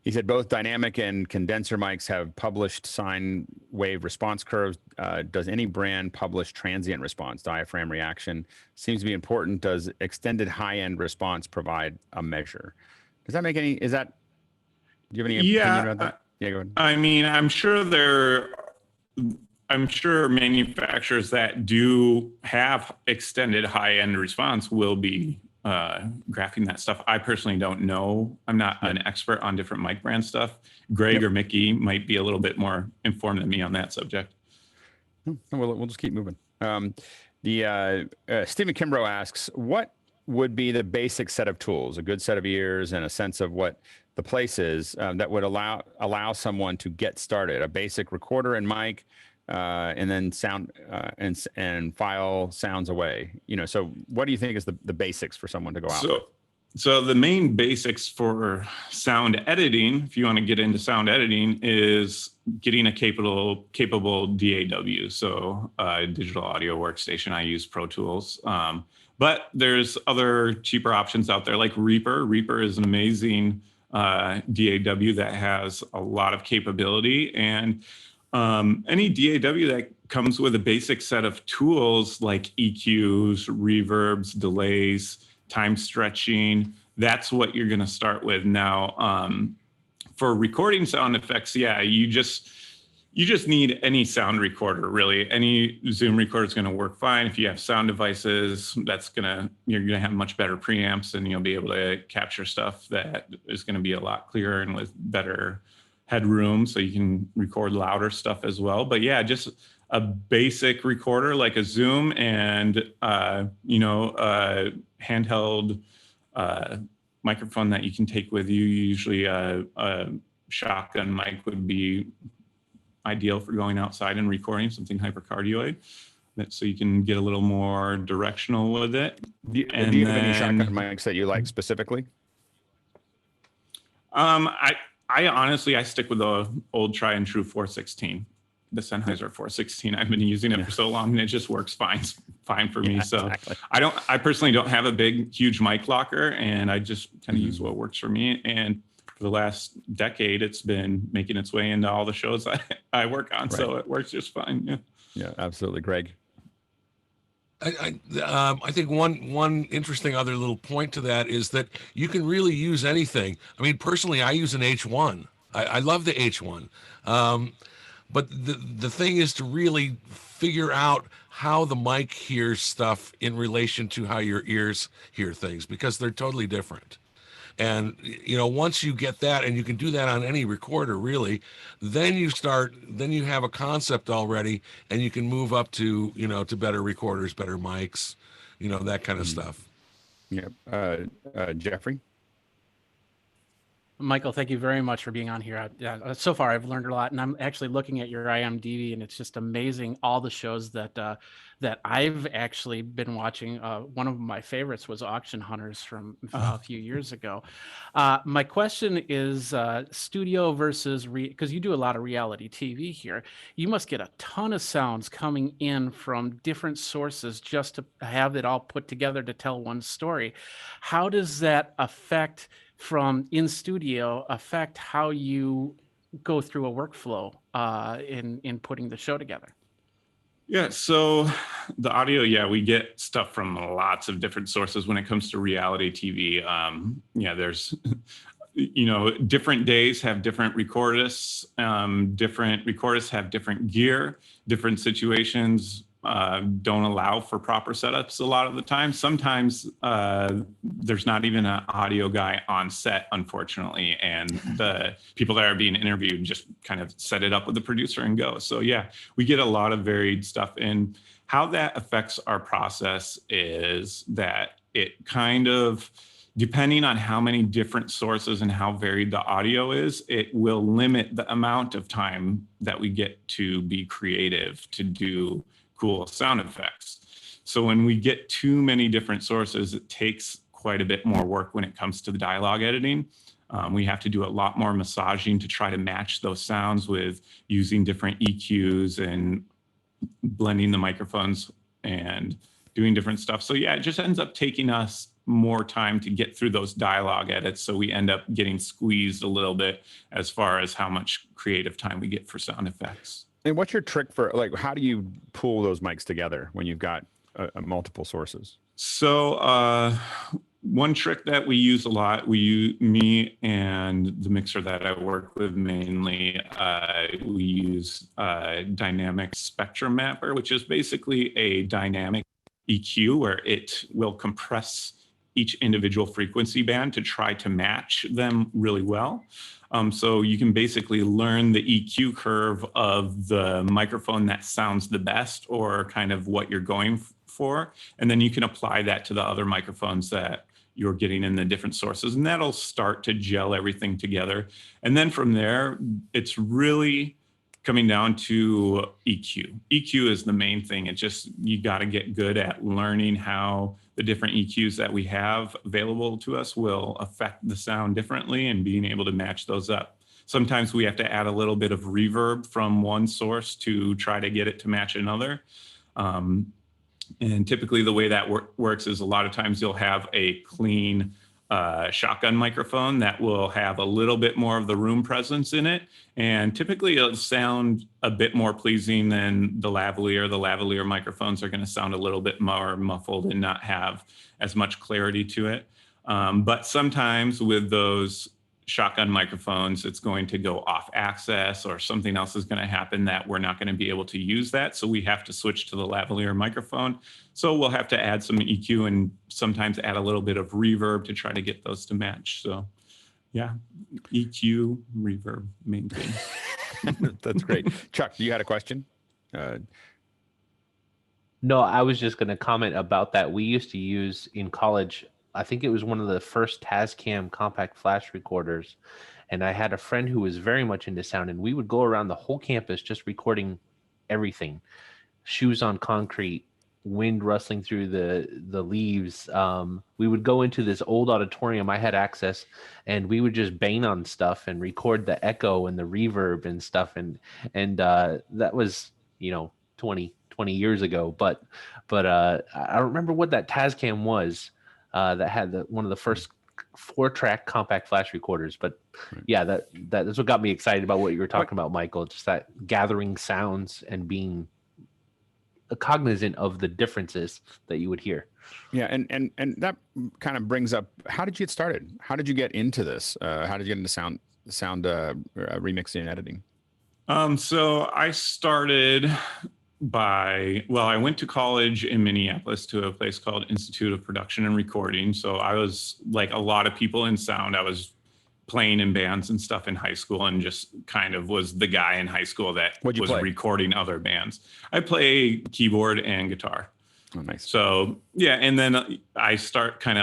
he said both dynamic and condenser mics have published sine wave response curves. Does any brand publish transient response, diaphragm reaction? Seems to be important. Does extended high-end response provide a measure? Does that make any, do you have any opinion about that? Yeah, go ahead. I mean, I'm sure manufacturers that do have extended high-end response will be graphing that stuff. I personally don't know. I'm not an expert on different mic brand stuff. Greg or Mickey might be a little bit more informed than me on that subject. We'll just keep moving. Stephen Kimbrough asks, what would be the basic set of tools, a good set of ears and a sense of what the place is that would allow someone to get started? A basic recorder and mic, and then sound and file sounds away. So what do you think is the basics for someone to go out with? So the main basics for sound editing, if you want to get into sound editing, is getting a capable DAW. So digital audio workstation. I use Pro Tools. But there's other cheaper options out there like Reaper. Reaper is an amazing DAW that has a lot of capability, and any DAW that comes with a basic set of tools like EQs, reverbs, delays, time stretching, that's what you're going to start with. Now, for recording sound effects, you just need any sound recorder, really. Any Zoom recorder is going to work fine. If you have sound devices, you're going to have much better preamps, and you'll be able to capture stuff that is going to be a lot clearer and with better headroom, so you can record louder stuff as well. But yeah, just a basic recorder like a Zoom and handheld microphone that you can take with you. Usually a shotgun mic would be ideal for going outside and recording, something hypercardioid, so you can get a little more directional with it. Do you have any shotgun mics that you like specifically? I honestly stick with the old tried and true 416, the Sennheiser 416. I've been using it for so long, and it just works fine for me. So exactly. I personally don't have a huge mic locker, and I just kind of use what works for me. And for the last decade, it's been making its way into all the shows I work on. Right. So it works just fine. Yeah. Yeah, absolutely. Greg. I think one interesting other little point to that is that you can really use anything. I mean, personally, I use an H1. I love the H1. But the thing is to really figure out how the mic hears stuff in relation to how your ears hear things, because they're totally different. And, you know, once you get that, and you can do that on any recorder, really, then you have a concept already, and you can move up to, you know, to better recorders, better mics, you know, that kind of stuff. Yep. Jeffrey? Michael, thank you very much for being on here. So far, I've learned a lot, and I'm actually looking at your IMDb, and it's just amazing all the shows that that I've actually been watching. One of my favorites was Auction Hunters from a few years ago. My question is studio versus because you do a lot of reality TV here. You must get a ton of sounds coming in from different sources just to have it all put together to tell one story. How does that affect from in studio affect how you go through a workflow in putting the show together? Yeah, so the audio, yeah, we get stuff from lots of different sources when it comes to reality TV. Yeah, there's, you know, different days have different recordists, different recordists have different gear, different situations don't allow for proper setups a lot of the time. Sometimes there's not even an audio guy on set, unfortunately, and the people that are being interviewed just kind of set it up with the producer and go. So yeah, we get a lot of varied stuff in. How that affects our process is that it kind of, depending on how many different sources and how varied the audio is, it will limit the amount of time that we get to be creative, to do cool sound effects. So when we get too many different sources, it takes quite a bit more work when it comes to the dialogue editing. We have to do a lot more massaging to try to match those sounds with using different EQs and blending the microphones and doing different stuff. So yeah, it just ends up taking us more time to get through those dialogue edits. So we end up getting squeezed a little bit as far as how much creative time we get for sound effects. And what's your trick for, like, how do you pull those mics together when you've got multiple sources? So one trick that we use a lot, me and the mixer that I work with mainly, we use dynamic spectrum mapper, which is basically a dynamic EQ where it will compress each individual frequency band to try to match them really well. So you can basically learn the EQ curve of the microphone that sounds the best, or kind of what you're going for. And then you can apply that to the other microphones that you're getting in the different sources. And that'll start to gel everything together. And then from there, it's really coming down to EQ. EQ is the main thing. It's just, you got to get good at learning how the different EQs that we have available to us will affect the sound differently, and being able to match those up. Sometimes we have to add a little bit of reverb from one source to try to get it to match another. And typically the way that works is a lot of times you'll have a clean shotgun microphone that will have a little bit more of the room presence in it. And typically it'll sound a bit more pleasing than the lavalier. The lavalier microphones are going to sound a little bit more muffled and not have as much clarity to it. But sometimes with those shotgun microphones, it's going to go off axis, or something else is going to happen that we're not going to be able to use that. So we have to switch to the lavalier microphone. So we'll have to add some EQ and sometimes add a little bit of reverb to try to get those to match. So yeah, EQ, reverb, main thing. That's great. Chuck, you had a question? No, I was just going to comment about that. We used to use in college, I think it was one of the first Tascam compact flash recorders. And I had a friend who was very much into sound, and we would go around the whole campus just recording everything. Shoes on concrete, wind rustling through the leaves. We would go into this old auditorium. I had access, and we would just bang on stuff and record the echo and the reverb and stuff. And that was, 20 years ago. But I don't remember what that Tascam was. That had one of the first 4-track compact flash recorders. But yeah, that's what got me excited about what you were talking about, Michael. Just that gathering sounds and being cognizant of the differences that you would hear. Yeah, and that kind of brings up, how did you get started? How did you get into this? How did you get into sound remixing and editing? So I started I went to college in Minneapolis to a place called Institute of Production and Recording. So I was like a lot of people in sound. I was playing in bands and stuff in high school, and just kind of was the guy in high school that was recording other bands. I play keyboard and guitar. Oh, nice. So yeah, and then I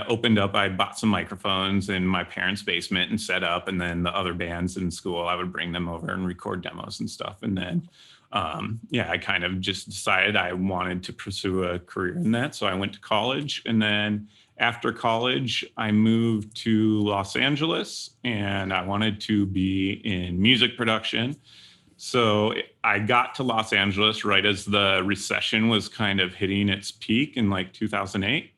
opened up. I bought some microphones in my parents' basement and set up, and then the other bands in school, I would bring them over and record demos and stuff. And then I kind of just decided I wanted to pursue a career in that. So I went to college, and then after college, I moved to Los Angeles, and I wanted to be in music production. So I got to Los Angeles right as the recession was kind of hitting its peak in like 2008.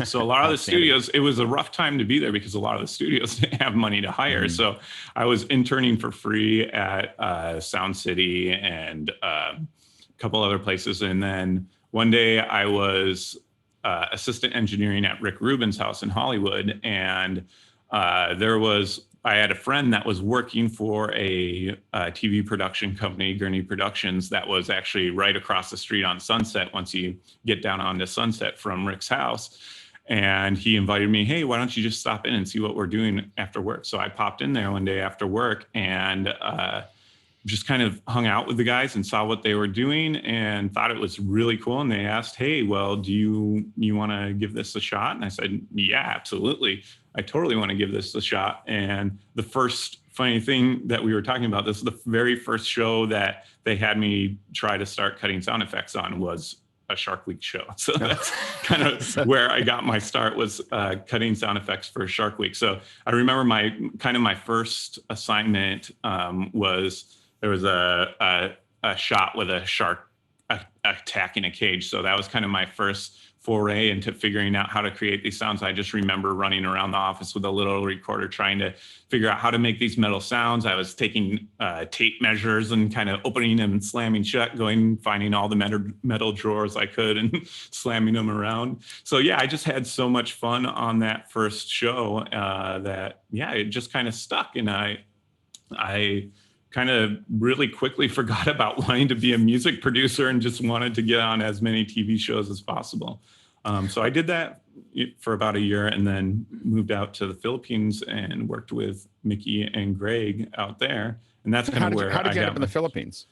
So a lot of the studios, it was a rough time to be there because a lot of the studios didn't have money to hire. So I was interning for free at Sound City and a couple other places. And then one day I was assistant engineering at Rick Rubin's house in Hollywood. And I had a friend that was working for a TV production company, Gurney Productions, that was actually right across the street on Sunset once you get down onto Sunset from Rick's house. And he invited me, hey, why don't you just stop in and see what we're doing after work? So I popped in there one day after work and just kind of hung out with the guys and saw what they were doing and thought it was really cool. And they asked, hey, well, do you want to give this a shot? And I said, yeah, absolutely. I totally want to give this a shot. And the first funny thing that we were talking about, this is the very first show that they had me try to start cutting sound effects on was a Shark Week show. So that's kind of where I got my start, was cutting sound effects for Shark Week. So I remember my first assignment was, there was a shot with a shark attacking a cage. So that was kind of my first foray into figuring out how to create these sounds. I just remember running around the office with a little recorder trying to figure out how to make these metal sounds. I was taking tape measures and kind of opening them and slamming shut, finding all the metal drawers I could and slamming them around. So yeah, I just had so much fun on that first show that it just kind of stuck. And I kind of really quickly forgot about wanting to be a music producer and just wanted to get on as many TV shows as possible. So I did that for about a year and then moved out to the Philippines and worked with Mickey and Greg out there. And that's kind of where how did you end up in the Philippines?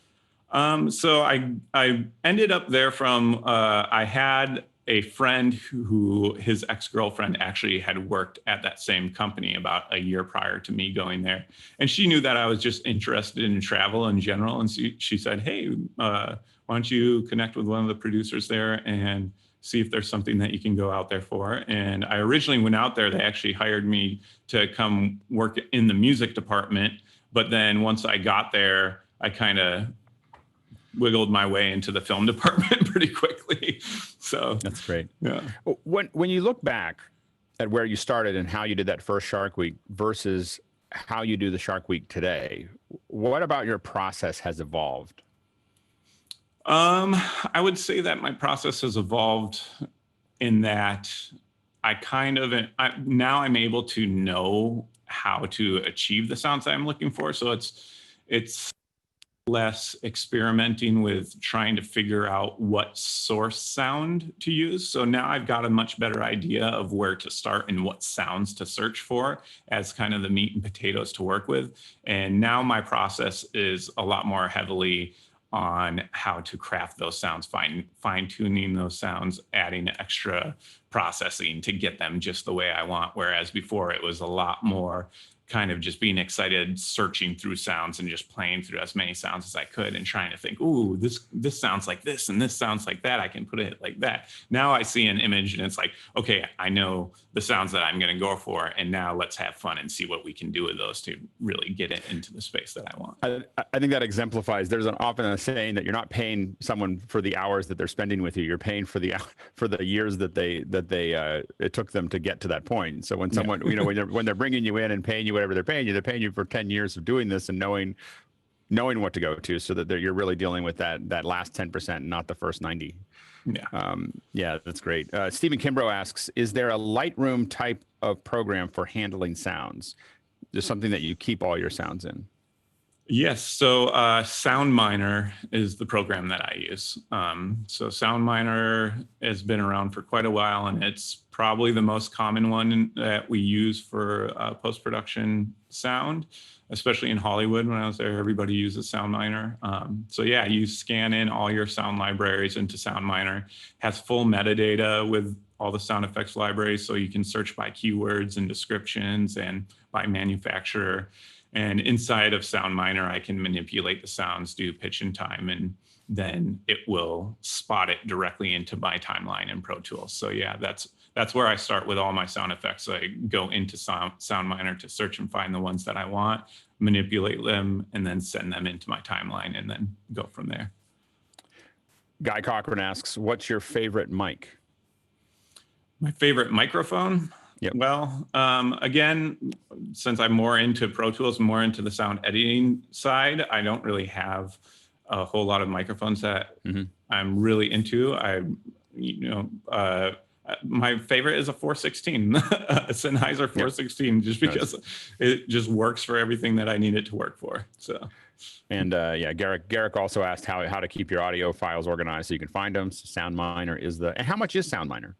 So I ended up there from, I had a friend who his ex-girlfriend actually had worked at that same company about a year prior to me going there. And she knew that I was just interested in travel in general. And she said, hey, why don't you connect with one of the producers there and see if there's something that you can go out there for. And I originally went out there, they actually hired me to come work in the music department. But then once I got there, I kind of wiggled my way into the film department pretty quickly. So that's great. Yeah. When you look back at where you started and how you did that first Shark Week versus how you do the Shark Week today, what about your process has evolved? I would say that my process has evolved in that now I'm able to know how to achieve the sounds that I'm looking for. So it's less experimenting with trying to figure out what source sound to use. So now I've got a much better idea of where to start and what sounds to search for as kind of the meat and potatoes to work with. And now my process is a lot more heavily on how to craft those sounds, fine-tuning those sounds, adding extra processing to get them just the way I want. Whereas before it was a lot more kind of just being excited, searching through sounds and just playing through as many sounds as I could and trying to think, ooh, this sounds like this and this sounds like that. I can put it like that. Now I see an image and it's like, okay, I know the sounds that I'm going to go for. And now let's have fun and see what we can do with those to really get it into the space that I want. I think that exemplifies, there's often a saying that you're not paying someone for the hours that they're spending with you. You're paying for the years that it took them to get to that point. So when someone, when they're bringing you in and paying you whatever they're paying you for 10 years of doing this and knowing knowing what to go to, so that you're really dealing with that last 10%, not the first 90. Yeah. Yeah, that's great. Stephen Kimbrough asks, is there a Lightroom type of program for handling sounds? Just something that you keep all your sounds in? Yes. So SoundMiner is the program that I use. So SoundMiner has been around for quite a while, and it's probably the most common one that we use for post-production sound, especially in Hollywood. When I was there, everybody uses SoundMiner. So yeah, you scan in all your sound libraries into SoundMiner. Has full metadata with all the sound effects libraries, so you can search by keywords and descriptions and by manufacturer. And inside of SoundMiner, I can manipulate the sounds, do pitch and time, and then it will spot it directly into my timeline in Pro Tools. So yeah, that's where I start with all my sound effects. I go into SoundMiner to search and find the ones that I want, manipulate them, and then send them into my timeline, and then go from there. Guy Cochran asks, what's your favorite mic? My favorite microphone? Yep. Well, again, since I'm more into Pro Tools, more into the sound editing side, I don't really have a whole lot of microphones that I'm really into. My favorite is a 416, a Sennheiser 416, just because it just works for everything that I need it to work for. So. And yeah, Garrick also asked how to keep your audio files organized so you can find them. So SoundMiner is and how much is SoundMiner?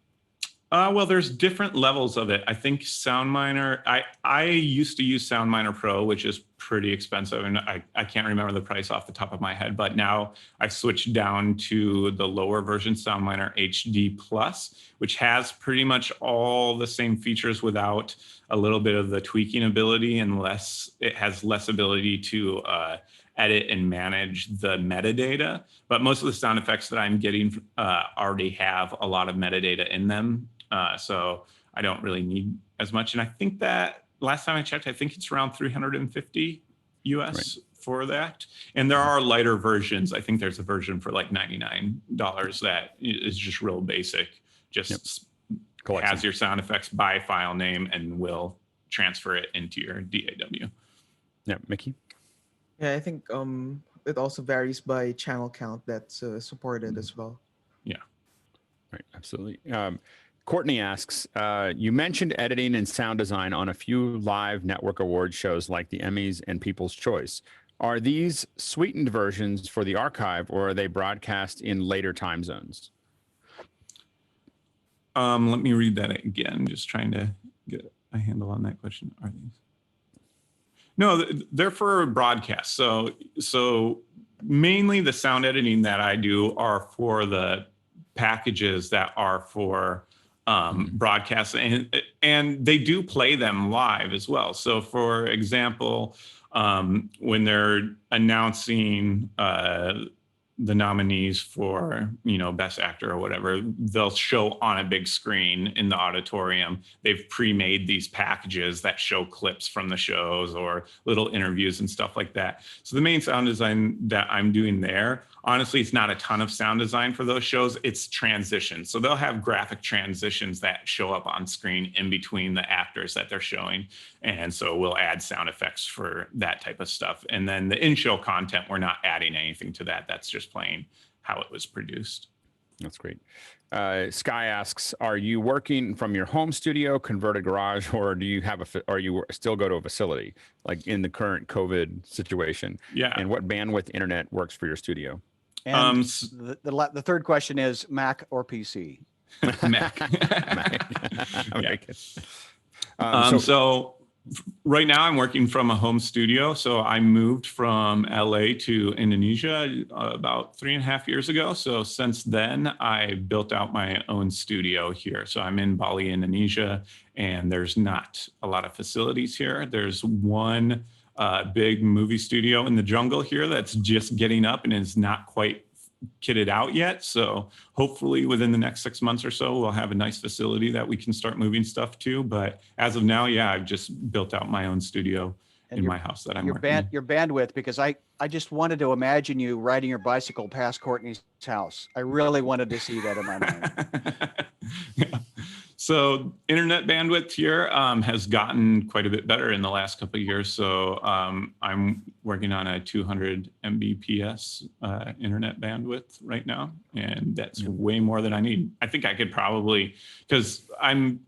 Well, there's different levels of it. I think SoundMiner, I used to use SoundMiner Pro, which is pretty expensive, and I can't remember the price off the top of my head, but now I switched down to the lower version, SoundMiner HD Plus, which has pretty much all the same features without a little bit of the tweaking ability, unless it has less ability to edit and manage the metadata. But most of the sound effects that I'm getting already have a lot of metadata in them. So I don't really need as much. And I think that last time I checked, I think it's around 350 US for that. And there are lighter versions. I think there's a version for like $99 that is just real basic, just has your sound effects by file name and will transfer it into your DAW. Yeah, Mickey? Yeah, I think it also varies by channel count that's supported as well. Yeah, right, absolutely. Courtney asks, you mentioned editing and sound design on a few live network award shows like the Emmys and People's Choice. Are these sweetened versions for the archive, or are they broadcast in later time zones? Let me read that again. Just trying to get a handle on that question. Are these? No, they're for broadcast. So mainly the sound editing that I do are for the packages that are for broadcast, and they do play them live as well. So for example, when they're announcing the nominees for, Best Actor or whatever, they'll show on a big screen in the auditorium. They've pre-made these packages that show clips from the shows or little interviews and stuff like that. So the main sound design that I'm doing there, honestly, it's not a ton of sound design for those shows. It's transitions. So they'll have graphic transitions that show up on screen in between the actors that they're showing. And so we'll add sound effects for that type of stuff. And then the in-show content, we're not adding anything to that. That's just playing how it was produced. That's great. Sky asks, are you working from your home studio, converted garage, or do you have or you still go to a facility, like in the current COVID situation? Yeah. And what bandwidth internet works for your studio? And the third question is Mac or PC? Mac. Mac. Yeah. So right now I'm working from a home studio. So I moved from LA to Indonesia about 3.5 years ago. So since then I built out my own studio here. So I'm in Bali, Indonesia, and there's not a lot of facilities here. There's one big movie studio in the jungle here that's just getting up and is not quite kitted out yet. So hopefully within the next 6 months or so, we'll have a nice facility that we can start moving stuff to. But as of now, yeah, I've just built out my own studio in my house that I'm working in. Your bandwidth, because I just wanted to imagine you riding your bicycle past Courtney's house. I really wanted to see that in my mind. Yeah. So internet bandwidth here has gotten quite a bit better in the last couple of years. So I'm working on a 200 Mbps internet bandwidth right now, and that's way more than I need. I think I could probably, because I'm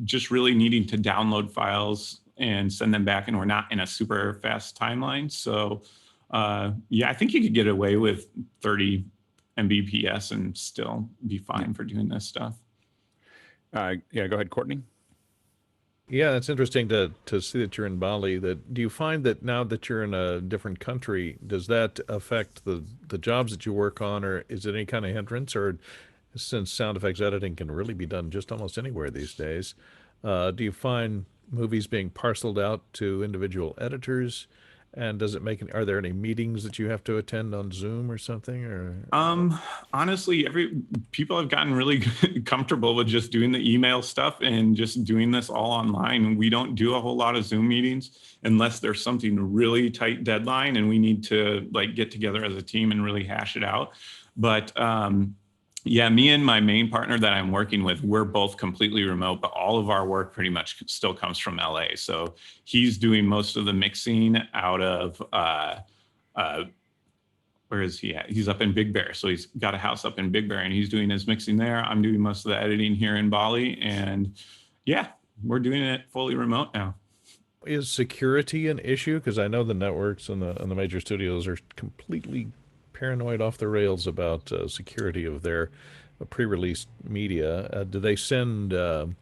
just really needing to download files and send them back, and we're not in a super fast timeline. So yeah, I think you could get away with 30 Mbps and still be fine for doing this stuff. Yeah, go ahead, Courtney. Yeah, it's interesting to see that you're in Bali. That do you find that now that you're in a different country, does that affect the jobs that you work on, or is it any kind of hindrance? Or since sound effects editing can really be done just almost anywhere these days, do you find movies being parceled out to individual editors? And does it make are there any meetings that you have to attend on Zoom or something? Or honestly, people have gotten really comfortable with just doing the email stuff and just doing this all online. We don't do a whole lot of Zoom meetings unless there's something really tight deadline and we need to like get together as a team and really hash it out. But yeah, me and my main partner that I'm working with, we're both completely remote, but all of our work pretty much still comes from LA. So he's doing most of the mixing out of, where is he at? He's up in Big Bear. So he's got a house up in Big Bear and he's doing his mixing there. I'm doing most of the editing here in Bali. And yeah, we're doing it fully remote now. Is security an issue? Because I know the networks and the major studios are completely paranoid off the rails about security of their pre-released media. Do they send, video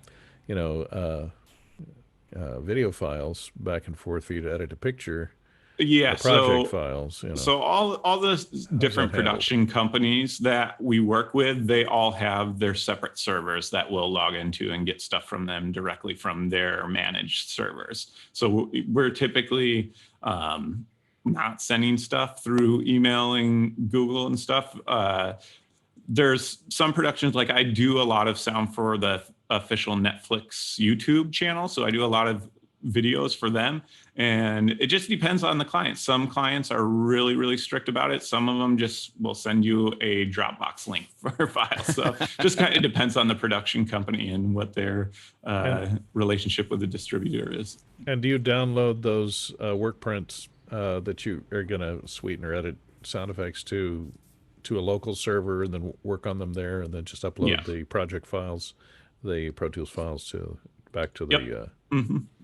files back and forth for you to edit a picture? Yeah, project files. So all the different production companies that we work with, they all have their separate servers that we'll log into and get stuff from them directly from their managed servers. So we're typically not sending stuff through emailing Google and stuff. There's some productions, like I do a lot of sound for the official Netflix YouTube channel. So I do a lot of videos for them. And it just depends on the client. Some clients are really, really strict about it. Some of them just will send you a Dropbox link for files. So just kind of depends on the production company and what their relationship with the distributor is. And do you download those work prints that you are going to sweeten or edit sound effects to a local server and then work on them there and then just upload the project files, the Pro Tools files back to the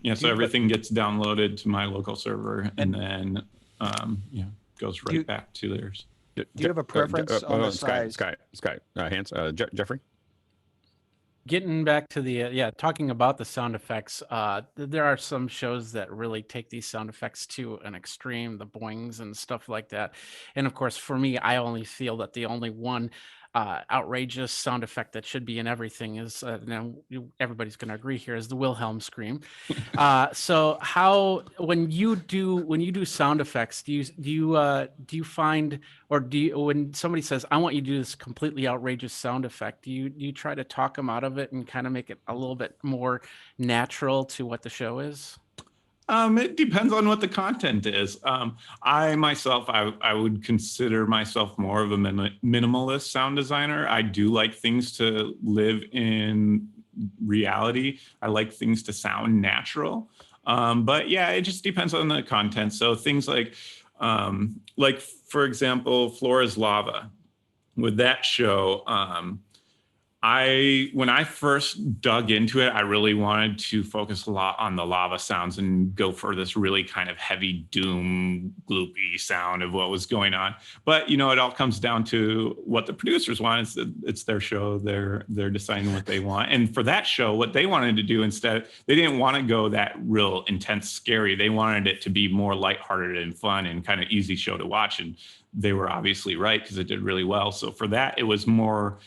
yeah, so everything gets downloaded to my local server and then goes right back to theirs. Do you have a preference on the size? Hans, Jeffrey? Getting back to the talking about the sound effects, there are some shows that really take these sound effects to an extreme, the boings and stuff like that. And of course, for me, I only feel that the only one outrageous sound effect that should be in everything is now everybody's going to agree here is the Wilhelm scream. So how when you do sound effects, do you find, or when somebody says I want you to do this completely outrageous sound effect, do you try to talk them out of it and kind of make it a little bit more natural to what the show is? It depends on what the content is. I myself, I would consider myself more of a minimalist sound designer. I do like things to live in reality. I like things to sound natural. But yeah, it just depends on the content. So things like for example, Floor is Lava. With that show, when I first dug into it, I really wanted to focus a lot on the lava sounds and go for this really kind of heavy doom gloopy sound of what was going on. But it all comes down to what the producers want. It's their show. They're deciding what they want. And for that show, what they wanted to do instead, they didn't want to go that real intense, scary. They wanted it to be more lighthearted and fun and kind of easy show to watch. And they were obviously right because it did really well. So for that, it was more.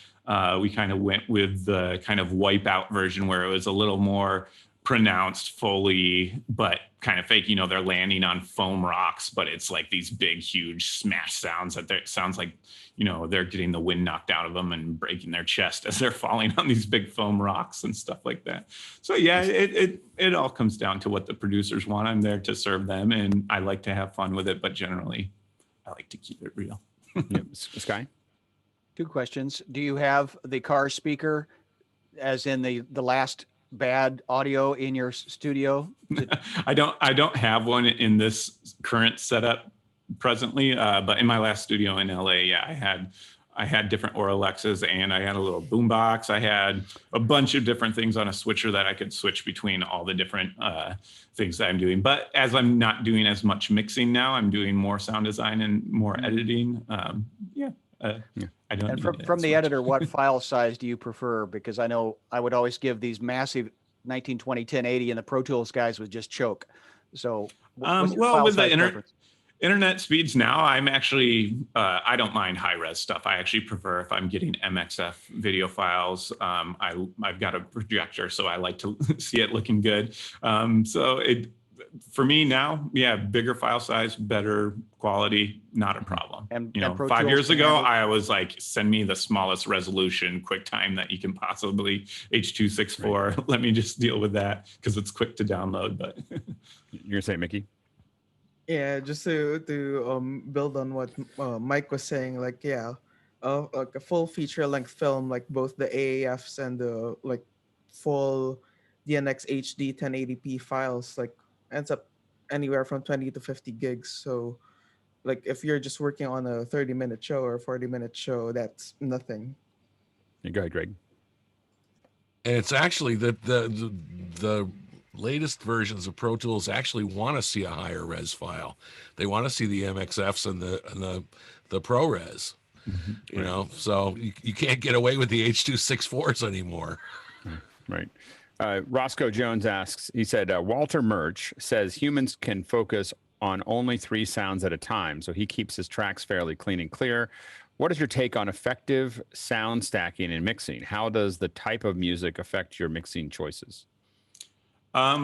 We kind of went with the kind of Wipeout version where it was a little more pronounced Foley, but kind of fake. They're landing on foam rocks, but it's like these big, huge smash sounds that sounds like, they're getting the wind knocked out of them and breaking their chest as they're falling on these big foam rocks and stuff like that. So yeah, it all comes down to what the producers want. I'm there to serve them, and I like to have fun with it, but generally, I like to keep it real. Sky? 2 questions. Do you have the car speaker as in the last bad audio in your studio? I don't have one in this current setup presently, but in my last studio in LA, yeah, I had different Auralexes, and I had a little boombox. I had a bunch of different things on a switcher that I could switch between all the different things that I'm doing. But as I'm not doing as much mixing now, I'm doing more sound design and more editing. I don't. And from the editor, what file size do you prefer? Because I know I would always give these massive 1920 1080, and the Pro Tools guys would just choke. So, well, with the internet speeds now, I'm actually I don't mind high res stuff. I actually prefer if I'm getting MXF video files. I've got a projector, so I like to see it looking good. So for me now, yeah, bigger file size, better quality, not a problem. And 5 years ago, I was like, send me the smallest resolution QuickTime that you can possibly, H.264. Right. Let me just deal with that because it's quick to download. But you're gonna say, Mickey? Yeah, just to build on what Mike was saying, like like a full feature length film, like both the AAFs and the like full DNX HD 1080p files, like ends up anywhere from 20 to 50 gigs. So like if you're just working on a 30-minute show or a 40-minute show, that's nothing. Go ahead, Greg. And it's actually the latest versions of Pro Tools actually want to see a higher res file. They want to see the MXFs and the ProRes. Mm-hmm. So you can't get away with the H.264s anymore. Right. Roscoe Jones asks, he said, Walter Murch says humans can focus on only 3 sounds at a time, so he keeps his tracks fairly clean and clear. What is your take on effective sound stacking and mixing? How does the type of music affect your mixing choices?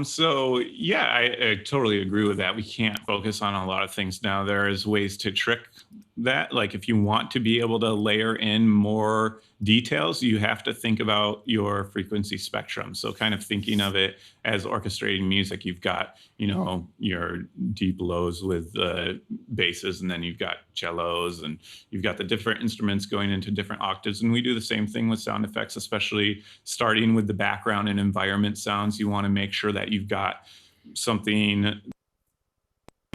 So yeah, I totally agree with that. We can't focus on a lot of things now. There's ways to trick that. Like if you want to be able to layer in more details, you have to think about your frequency spectrum. So kind of thinking of it as orchestrating music, you've got, your deep lows with basses, and then you've got cellos, and you've got the different instruments going into different octaves. And we do the same thing with sound effects, especially starting with the background and environment sounds. You want to make sure that you've got something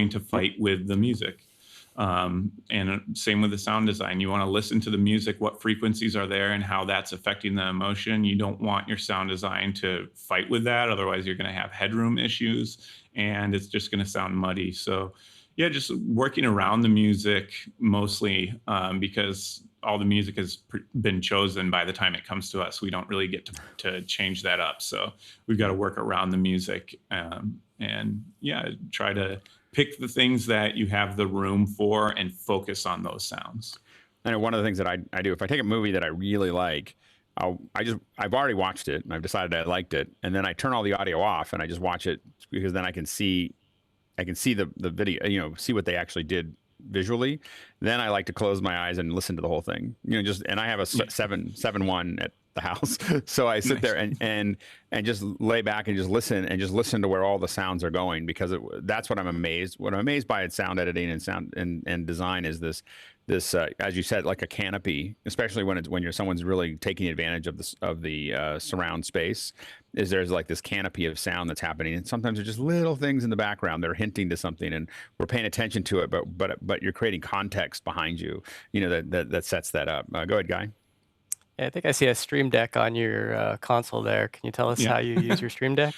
to fight with the music. And same with the sound design. You want to listen to the music, what frequencies are there and how that's affecting the emotion. You don't want your sound design to fight with that. Otherwise, you're going to have headroom issues and it's just going to sound muddy. So yeah, just working around the music mostly because all the music has been chosen by the time it comes to us. We don't really get to change that up. So we've got to work around the music and yeah, try to pick the things that you have the room for and focus on those sounds. I know one of the things that I do, if I take a movie that I really like, I've already watched it and I've decided I liked it, and then I turn all the audio off and I just watch it because then I can see the video, see what they actually did visually. Then I like to close my eyes and listen to the whole thing. And I have a 7.1 at the house, so I sit there and just lay back and just listen to where all the sounds are going, because that's what I'm amazed. What I'm amazed by in sound editing and sound and design is this as you said, like a canopy, especially when someone's really taking advantage of the surround space. There's like this canopy of sound that's happening, and sometimes there's just little things in the background that are hinting to something, and we're paying attention to it, but you're creating context behind you, that sets that up. Go ahead, Guy. Yeah, I think I see a Stream Deck on your console there. Can you tell us how you use your Stream Deck?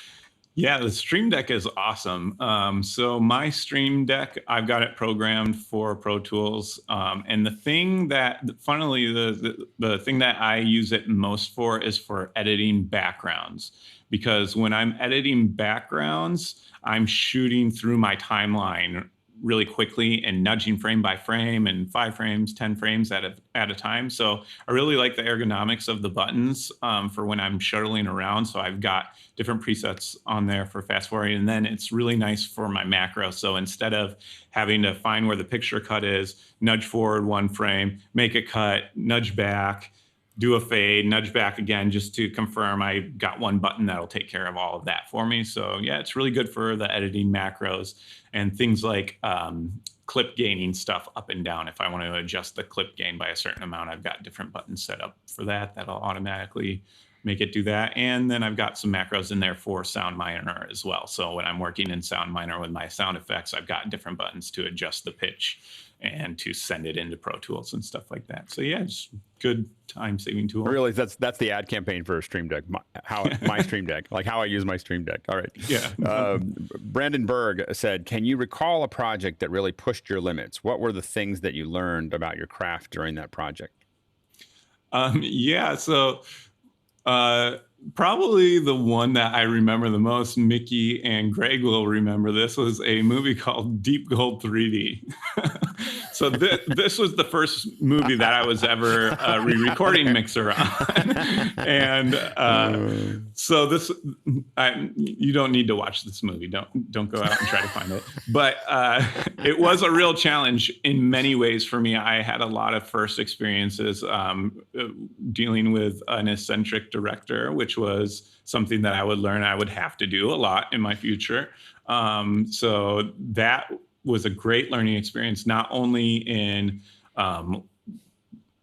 Yeah, the Stream Deck is awesome. So my Stream Deck, I've got it programmed for Pro Tools. And the thing that, funnily, the thing that I use it most for is for editing backgrounds. Because when I'm editing backgrounds, I'm shooting through my timeline really quickly and nudging frame by frame and 5 frames, 10 frames at a time. So I really like the ergonomics of the buttons for when I'm shuttling around. So I've got different presets on there for fast forwarding, and then it's really nice for my macro. So instead of having to find where the picture cut is, nudge forward 1 frame, make a cut, nudge back, do a fade, nudge back again, just to confirm I got 1 button that'll take care of all of that for me. So yeah, it's really good for the editing macros and things like clip gaining stuff up and down. If I want to adjust the clip gain by a certain amount, I've got different buttons set up for that. That'll automatically make it do that. And then I've got some macros in there for Sound Miner as well. So when I'm working in Sound Miner with my sound effects, I've got different buttons to adjust the pitch and to send it into Pro Tools and stuff like that. So yeah, it's good time-saving tool. I realize that's the ad campaign for a Stream Deck. My Stream Deck, like how I use my Stream Deck. All right. Yeah. Brandon Berg said, "Can you recall a project that really pushed your limits? What were the things that you learned about your craft during that project?" Yeah. So probably the one that I remember the most, Mickey and Greg will remember this, was a movie called Deep Gold 3D. So this was the first movie that I was ever re-recording mixer on. And so this, you don't need to watch this movie. Don't go out and try to find it. But it was a real challenge in many ways for me. I had a lot of first experiences dealing with an eccentric director, which was something that I would learn I would have to do a lot in my future. So that was a great learning experience, not only in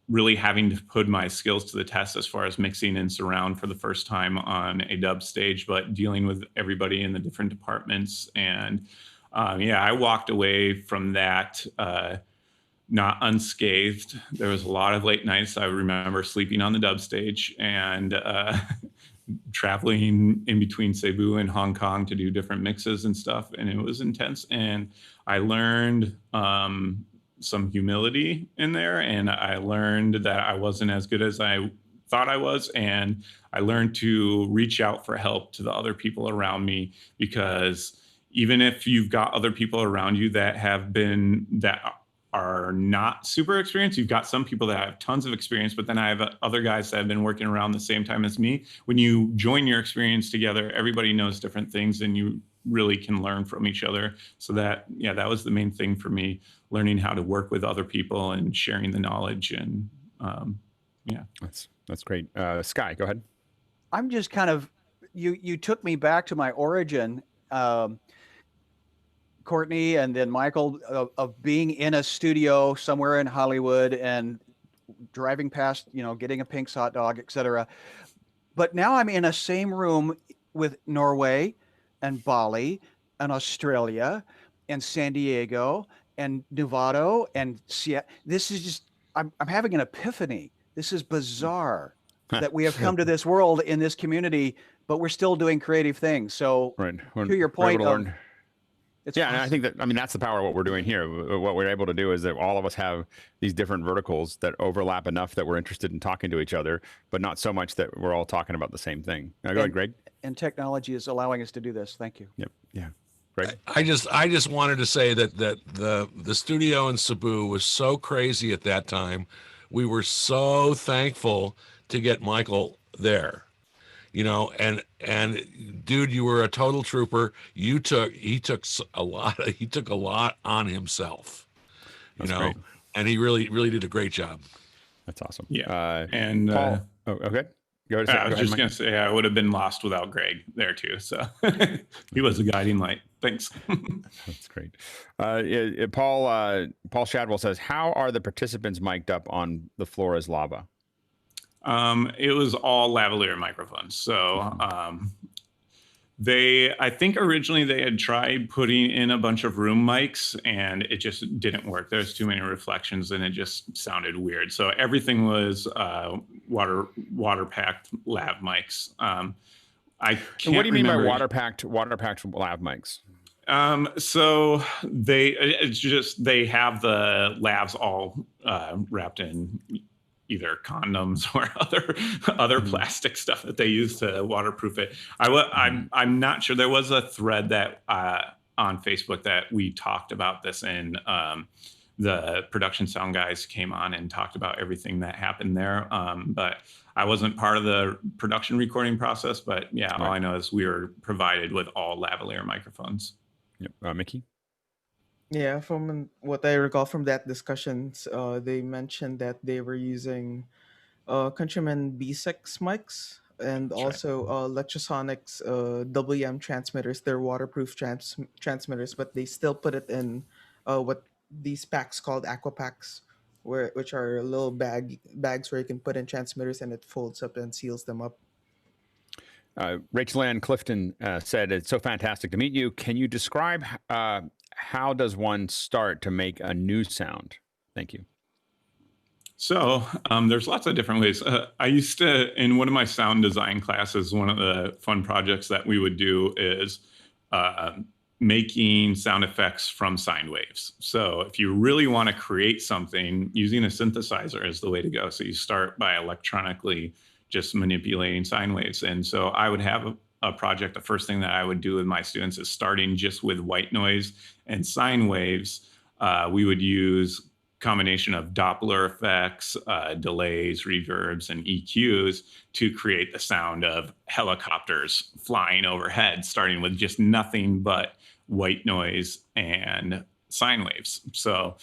really having to put my skills to the test as far as mixing and surround for the first time on a dub stage, but dealing with everybody in the different departments. And yeah, I walked away from that not unscathed. There was a lot of late nights. I remember sleeping on the dub stage and traveling in between Cebu and Hong Kong to do different mixes and stuff. And it was intense. And I learned some humility in there. And I learned that I wasn't as good as I thought I was. And I learned to reach out for help to the other people around me, because even if you've got other people around you that are not super experienced, you've got some people that have tons of experience, but then I have other guys that have been working around the same time as me. When you join your experience together, everybody knows different things and you really can learn from each other. So that was the main thing for me, learning how to work with other people and sharing the knowledge. And yeah. That's great. Sky, go ahead. I'm just kind of, you took me back to my origin, Courtney and then Michael, of being in a studio somewhere in Hollywood and driving past, getting a Pink's hot dog, etc. But now I'm in a same room with Norway and Bali and Australia and San Diego and Novato and Seattle. This is just, I'm having an epiphany. This is bizarre that we have come to this world in this community, but we're still doing creative things. So to your point of, yeah, and I think that's the power of what we're doing here. What we're able to do is that all of us have these different verticals that overlap enough that we're interested in talking to each other, but not so much that we're all talking about the same thing. Go ahead, Greg. And technology is allowing us to do this. Thank you. Yep. Yeah. Greg. I just wanted to say that the studio in Cebu was so crazy at that time. We were so thankful to get Michael there. And dude, you were a total trooper. He took a lot on himself, great. And he really did a great job. That's awesome. Yeah. And Paul, okay. I was just going to say, I would have been lost without Greg there too. So he was a guiding light. Thanks. That's great. Paul Shadwell says, how are the participants mic'd up on the floor as lava? It was all lavalier microphones. So I think originally they had tried putting in a bunch of room mics and it just didn't work. There's too many reflections and it just sounded weird. So everything was water-packed lav mics. What do you mean by water-packed lav mics? So they have the lavs all wrapped in either condoms or other plastic stuff that they use to waterproof it. I'm not sure. There was a thread that on Facebook that we talked about this, and the production sound guys came on and talked about everything that happened there. But I wasn't part of the production recording process. But yeah, all I know is we were provided with all lavalier microphones. Yep. Mickey? Yeah, from what I recall from that discussions, they mentioned that they were using Countryman B6 mics and also Lectrosonics WM transmitters. They're waterproof transmitters, but they still put it in what these packs called aqua packs, which are little bags where you can put in transmitters and it folds up and seals them up. Rachel Ann Clifton said, it's so fantastic to meet you. Can you describe how does one start to make a new sound? Thank you. So there's lots of different ways. I used to, in one of my sound design classes, one of the fun projects that we would do is making sound effects from sine waves. So if you really want to create something, using a synthesizer is the way to go. So you start by electronically just manipulating sine waves. And so I would have a project, the first thing that I would do with my students is starting just with white noise and sine waves. We would use combination of Doppler effects, delays, reverbs, and EQs to create the sound of helicopters flying overhead, starting with just nothing but white noise and sine waves. So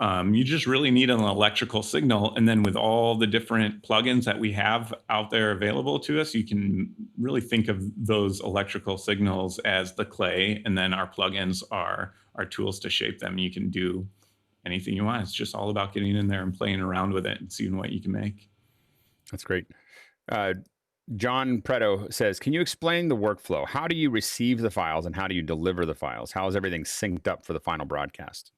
you just really need an electrical signal. And then with all the different plugins that we have out there available to us, you can really think of those electrical signals as the clay. And then our plugins are our tools to shape them. You can do anything you want. It's just all about getting in there and playing around with it and seeing what you can make. That's great. John Preto says, can you explain the workflow? How do you receive the files and how do you deliver the files? How is everything synced up for the final broadcast?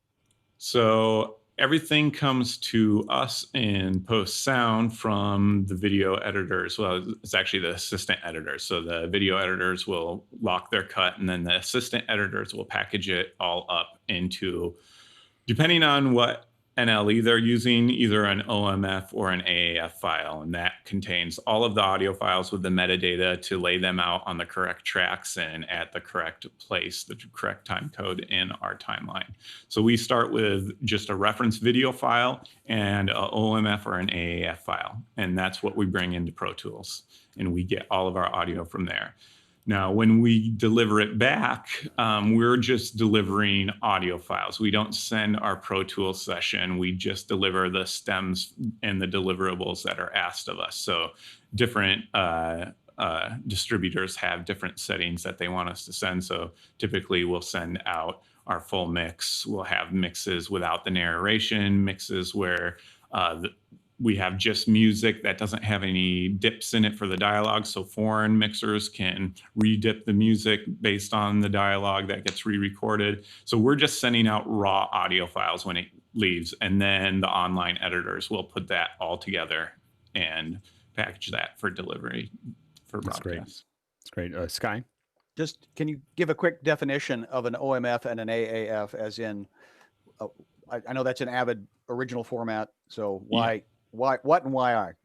So everything comes to us in post sound from the video editors. Well, it's actually the assistant editors. So the video editors will lock their cut and then the assistant editors will package it all up into, depending on what NLE they're using, either an OMF or an AAF file, and that contains all of the audio files with the metadata to lay them out on the correct tracks and at the correct place, the correct time code in our timeline. So we start with just a reference video file and an OMF or an AAF file, and that's what we bring into Pro Tools, and we get all of our audio from there. Now, when we deliver it back, we're just delivering audio files. We don't send our Pro Tools session. We just deliver the stems and the deliverables that are asked of us. So different distributors have different settings that they want us to send. So typically we'll send out our full mix. We'll have mixes without the narration, mixes where we have just music that doesn't have any dips in it for the dialogue. So foreign mixers can redip the music based on the dialogue that gets re-recorded. So we're just sending out raw audio files when it leaves. And then the online editors will put that all together and package that for delivery for broadcast. That's great. Sky? Just, can you give a quick definition of an OMF and an AAF, as in, I know that's an Avid original format. So why, what and why are?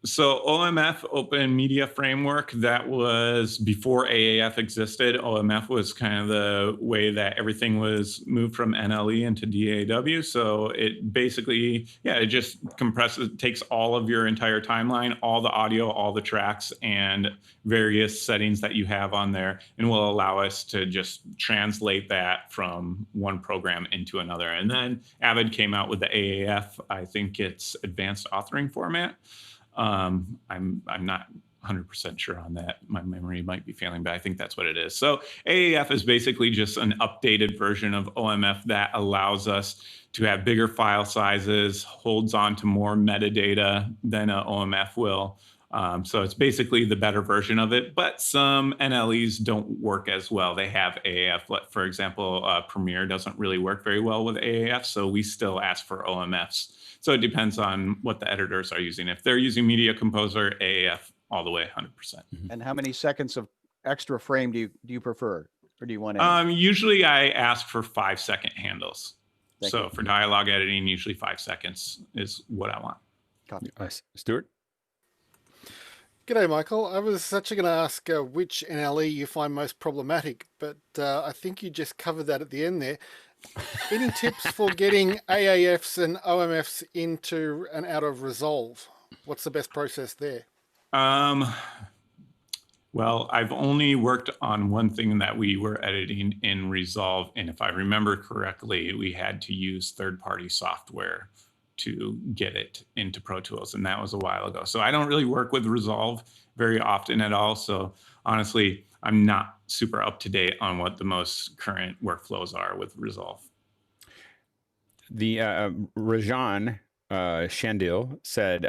So OMF, Open Media Framework, that was before AAF existed. OMF was kind of the way that everything was moved from NLE into DAW. So it basically, it just compresses, takes all of your entire timeline, all the audio, all the tracks, and various settings that you have on there, and will allow us to just translate that from one program into another. And then Avid came out with the AAF. I think it's Advanced Authoring Format. I'm not 100% sure on that. My memory might be failing, but I think that's what it is. So AAF is basically just an updated version of OMF that allows us to have bigger file sizes, holds on to more metadata than a OMF will. So it's basically the better version of it, but some NLEs don't work as well. They have AAF. For example, Premiere doesn't really work very well with AAF, so we still ask for OMFs. So it depends on what the editors are using. If they're using Media Composer, AAF all the way, 100%. And how many seconds of extra frame do you prefer, or do you want any? Usually I ask for 5-second handles. Thank So you. for dialogue editing, usually 5 seconds is what I want. Copy. Stuart? G'day, Michael. I was actually going to ask which NLE you find most problematic, but I think you just covered that at the end there. Any tips for getting AAFs and OMFs into and out of Resolve? What's the best process there? Well, I've only worked on one thing that we were editing in Resolve, and if I remember correctly, we had to use third-party software to get it into Pro Tools, and that was a while ago. So I don't really work with Resolve very often at all. So honestly, I'm not super up to date on what the most current workflows are with Resolve. The Rajan Shandil said,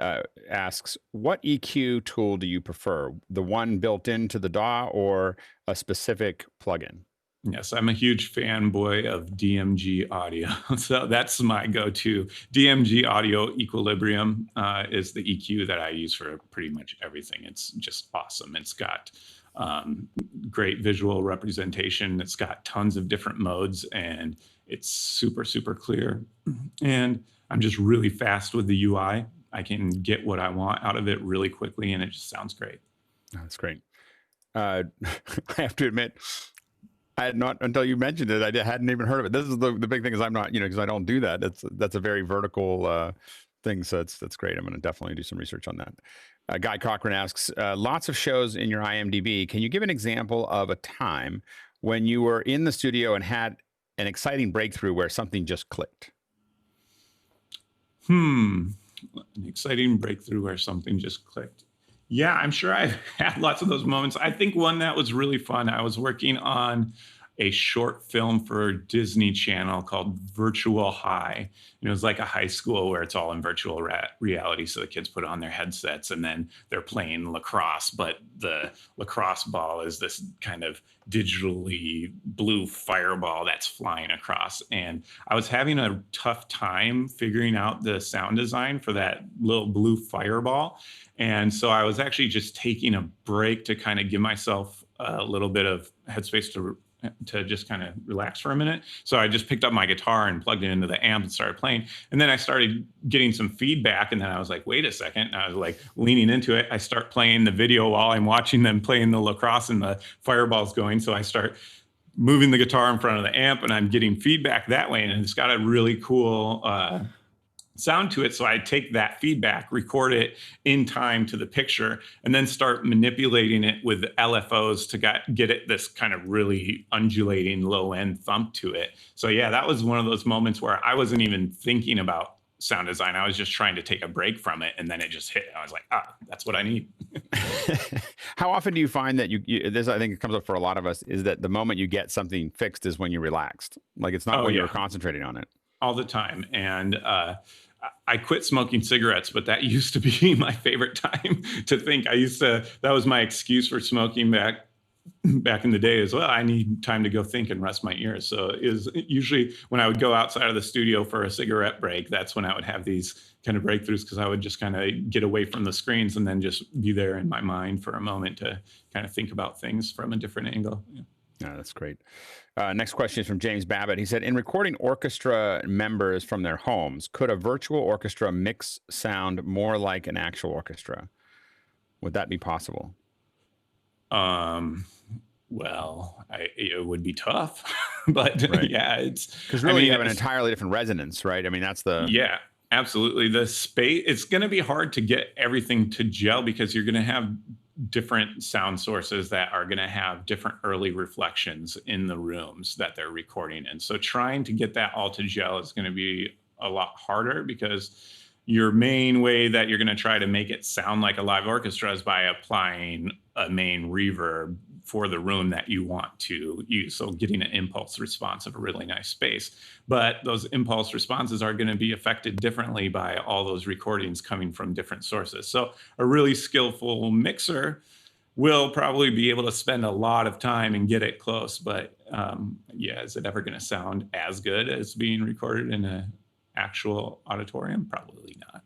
asks, what EQ tool do you prefer? The one built into the DAW or a specific plugin? Yes, I'm a huge fanboy of DMG audio. So that's my go-to. DMG audio equilibrium is the EQ that I use for pretty much everything. It's just awesome. It's got great visual representation. It's got tons of different modes, and it's super, super clear. And I'm just really fast with the UI. I can get what I want out of it really quickly, and it just sounds great. That's great. I have to admit, I had not, until you mentioned it, I hadn't even heard of it. This is the big thing is I'm not, because I don't do that. That's a very vertical thing. So that's great. I'm going to definitely do some research on that. Guy Cochran asks, lots of shows in your IMDb. Can you give an example of a time when you were in the studio and had an exciting breakthrough where something just clicked? An exciting breakthrough where something just clicked. Yeah, I'm sure I've had lots of those moments. I think one that was really fun, I was working on a short film for Disney Channel called Virtual High. And it was like a high school where it's all in virtual reality. So the kids put on their headsets and then they're playing lacrosse, but the lacrosse ball is this kind of digitally blue fireball that's flying across. And I was having a tough time figuring out the sound design for that little blue fireball. And so I was actually just taking a break to kind of give myself a little bit of headspace to just kind of relax for a minute. So I just picked up my guitar and plugged it into the amp and started playing. And then I started getting some feedback. And then I was like, wait a second. And I was like leaning into it. I start playing the video while I'm watching them playing the lacrosse and the fireball's going. So I start moving the guitar in front of the amp and I'm getting feedback that way. And it's got a really cool sound to it. So I take that feedback, record it in time to the picture, and then start manipulating it with LFOs to get it this kind of really undulating low end thump to it. So yeah, that was one of those moments where I wasn't even thinking about sound design. I was just trying to take a break from it, and then it just hit. I was like, that's what I need. How often do you find that this, I think it comes up for a lot of us, is that the moment you get something fixed is when you're relaxed? Like it's not when you're concentrating on it. All the time. And I quit smoking cigarettes, but that used to be my favorite time to think. That was my excuse for smoking back in the day as well. I need time to go think and rest my ears. So it was usually when I would go outside of the studio for a cigarette break, that's when I would have these kind of breakthroughs, because I would just kind of get away from the screens and then just be there in my mind for a moment to kind of think about things from a different angle. Yeah, that's great. Next question is from James Babbitt. He said, in recording orchestra members from their homes, could a virtual orchestra mix sound more like an actual orchestra? Would that be possible? Well, it would be tough, but right. Yeah, it's because really you have an entirely different resonance, right? I mean, that's the yeah, absolutely. The space, it's going to be hard to get everything to gel because you're going to have different sound sources that are going to have different early reflections in the rooms that they're recording in. So trying to get that all to gel is going to be a lot harder, because your main way that you're going to try to make it sound like a live orchestra is by applying a main reverb for the room that you want to use. So getting an impulse response of a really nice space. But those impulse responses are going to be affected differently by all those recordings coming from different sources. So a really skillful mixer will probably be able to spend a lot of time and get it close. But yeah, is it ever going to sound as good as being recorded in an actual auditorium? Probably not.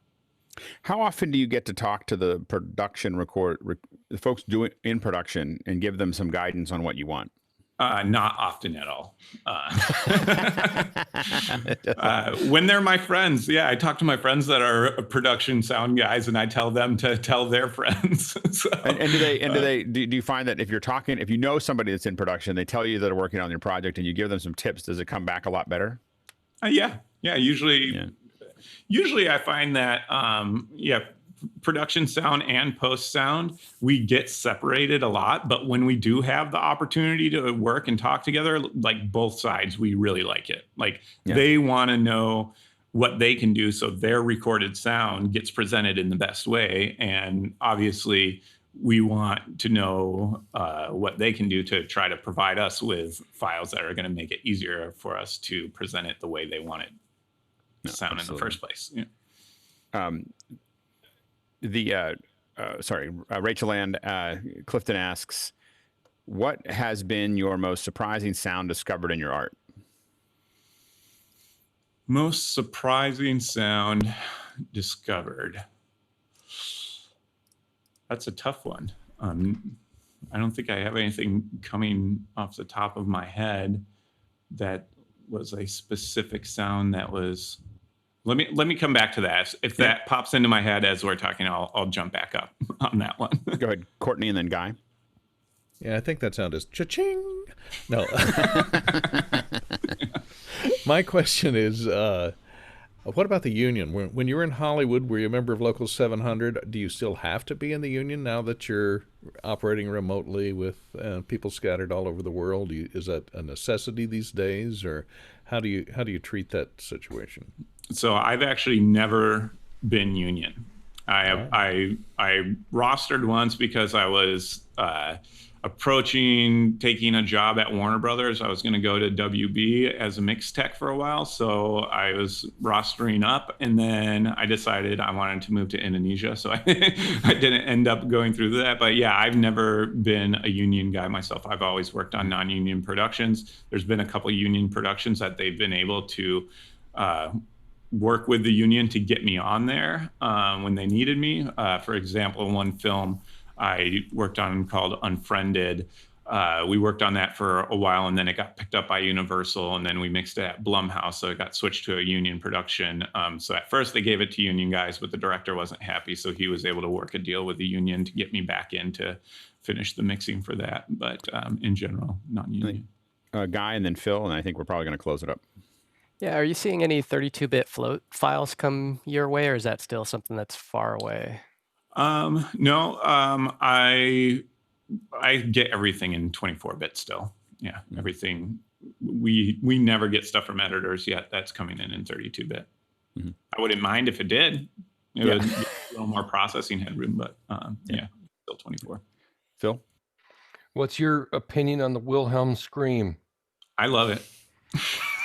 How often do you get to talk to the production the folks doing in production and give them some guidance on what you want? Not often at all. When they're my friends, yeah, I talk to my friends that are production sound guys, and I tell them to tell their friends. So, do you find that if you know somebody that's in production, they tell you that are working on your project, and you give them some tips, does it come back a lot better? Yeah. Usually I find that, production sound and post sound, we get separated a lot. But when we do have the opportunity to work and talk together, like both sides, we really like it. They want to know what they can do so their recorded sound gets presented in the best way. And obviously, we want to know what they can do to try to provide us with files that are going to make it easier for us to present it the way they want it to sound in the first place. Yeah. Rachel Ann Clifton asks, what has been your most surprising sound discovered in your art? Most surprising sound discovered. That's a tough one. I don't think I have anything coming off the top of my head that was a specific sound that was. Let me come back to that. If that pops into my head as we're talking, I'll jump back up on that one. Go ahead, Courtney, and then Guy. Yeah, I think that sound is cha-ching. No. My question is, what about the union? When you were in Hollywood, were you a member of Local 700? Do you still have to be in the union now that you're operating remotely with people scattered all over the world? Is that a necessity these days, or how do you treat that situation? So I've actually never been union. I rostered once because I was taking a job at Warner Brothers. I was going to go to WB as a mix tech for a while. So I was rostering up, and then I decided I wanted to move to Indonesia. So I didn't end up going through that. But yeah, I've never been a union guy myself. I've always worked on non-union productions. There's been a couple union productions that they've been able to work with the union to get me on there when they needed me. For example, one film I worked on called Unfriended. We worked on that for a while, and then it got picked up by Universal, and then we mixed it at Blumhouse, so it got switched to a union production. So at first they gave it to union guys, but the director wasn't happy, so he was able to work a deal with the union to get me back in to finish the mixing for that. But in general, non-union. Guy, and then Phil, and I think we're probably going to close it up. Yeah, are you seeing any 32-bit float files come your way, or is that still something that's far away? No, I get everything in 24-bit still. Yeah, everything. We never get stuff from editors yet. That's coming in 32-bit. Mm-hmm. I wouldn't mind if it did. It would get a little more processing headroom, but yeah, still 24. Phil? What's your opinion on the Wilhelm scream? I love it.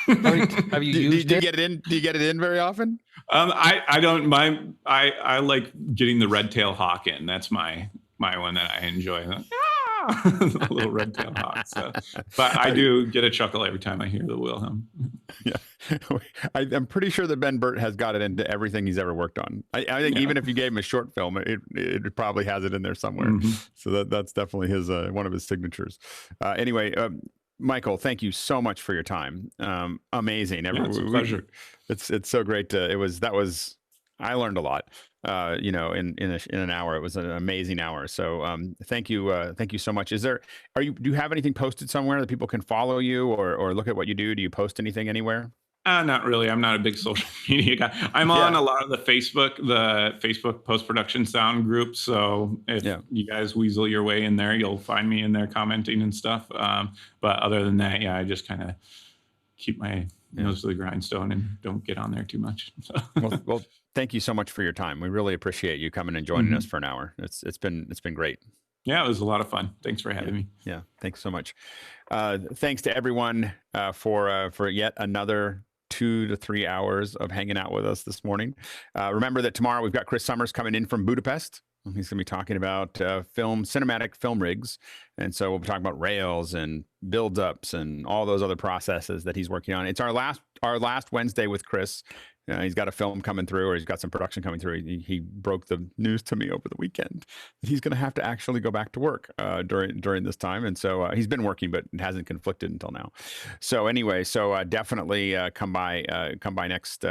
Have you used it? Do you get it in very often? I don't mind. I like getting the red tail hawk in. That's my one that I enjoy. The little red tail hawk. So. But I do get a chuckle every time I hear the Wilhelm. Yeah, I'm pretty sure that Ben Burt has got it into everything he's ever worked on. I think even if you gave him a short film, it probably has it in there somewhere. Mm-hmm. So that's definitely his one of his signatures. Anyway. Michael, thank you so much for your time. Amazing. It's a pleasure. It's so great. I learned a lot. In an hour. It was an amazing hour. So thank you so much. Do you have anything posted somewhere that people can follow you or look at what you do? Do you post anything anywhere? Not really. I'm not a big social media guy. I'm on a lot of the Facebook post-production sound group. So if you guys weasel your way in there, you'll find me in there commenting and stuff. But other than that, I just kind of keep my nose to the grindstone and don't get on there too much. So. Well, thank you so much for your time. We really appreciate you coming and joining us for an hour. It's been great. Yeah, it was a lot of fun. Thanks for having me. Yeah, thanks so much. Thanks to everyone for yet another 2 to 3 hours of hanging out with us this morning. Remember that tomorrow we've got Chris Summers coming in from Budapest. He's going to be talking about cinematic film rigs. And so we'll be talking about rails and build-ups and all those other processes that he's working on. It's our last Wednesday with Chris. He's got a film coming through, or he's got some production coming through. He broke the news to me over the weekend. He's going to have to actually go back to work during this time. And so he's been working, but it hasn't conflicted until now. So anyway, definitely come by next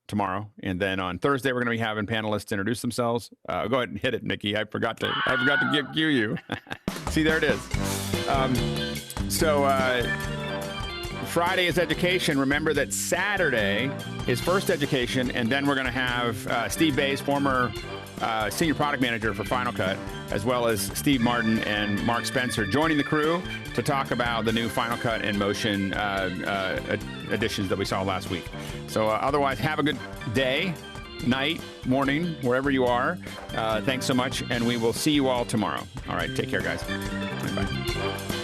tomorrow. And then on Thursday, we're going to be having panelists introduce themselves. Go ahead and hit it, Nikki. I forgot to cue you. See, there it is. Friday is education. Remember that Saturday is first education, and then we're going to have Steve Bays, former senior product manager for Final Cut, as well as Steve Martin and Mark Spencer joining the crew to talk about the new Final Cut and Motion additions that we saw last week. So otherwise, have a good day, night, morning, wherever you are. Thanks so much, and we will see you all tomorrow. All right, take care, guys. Bye.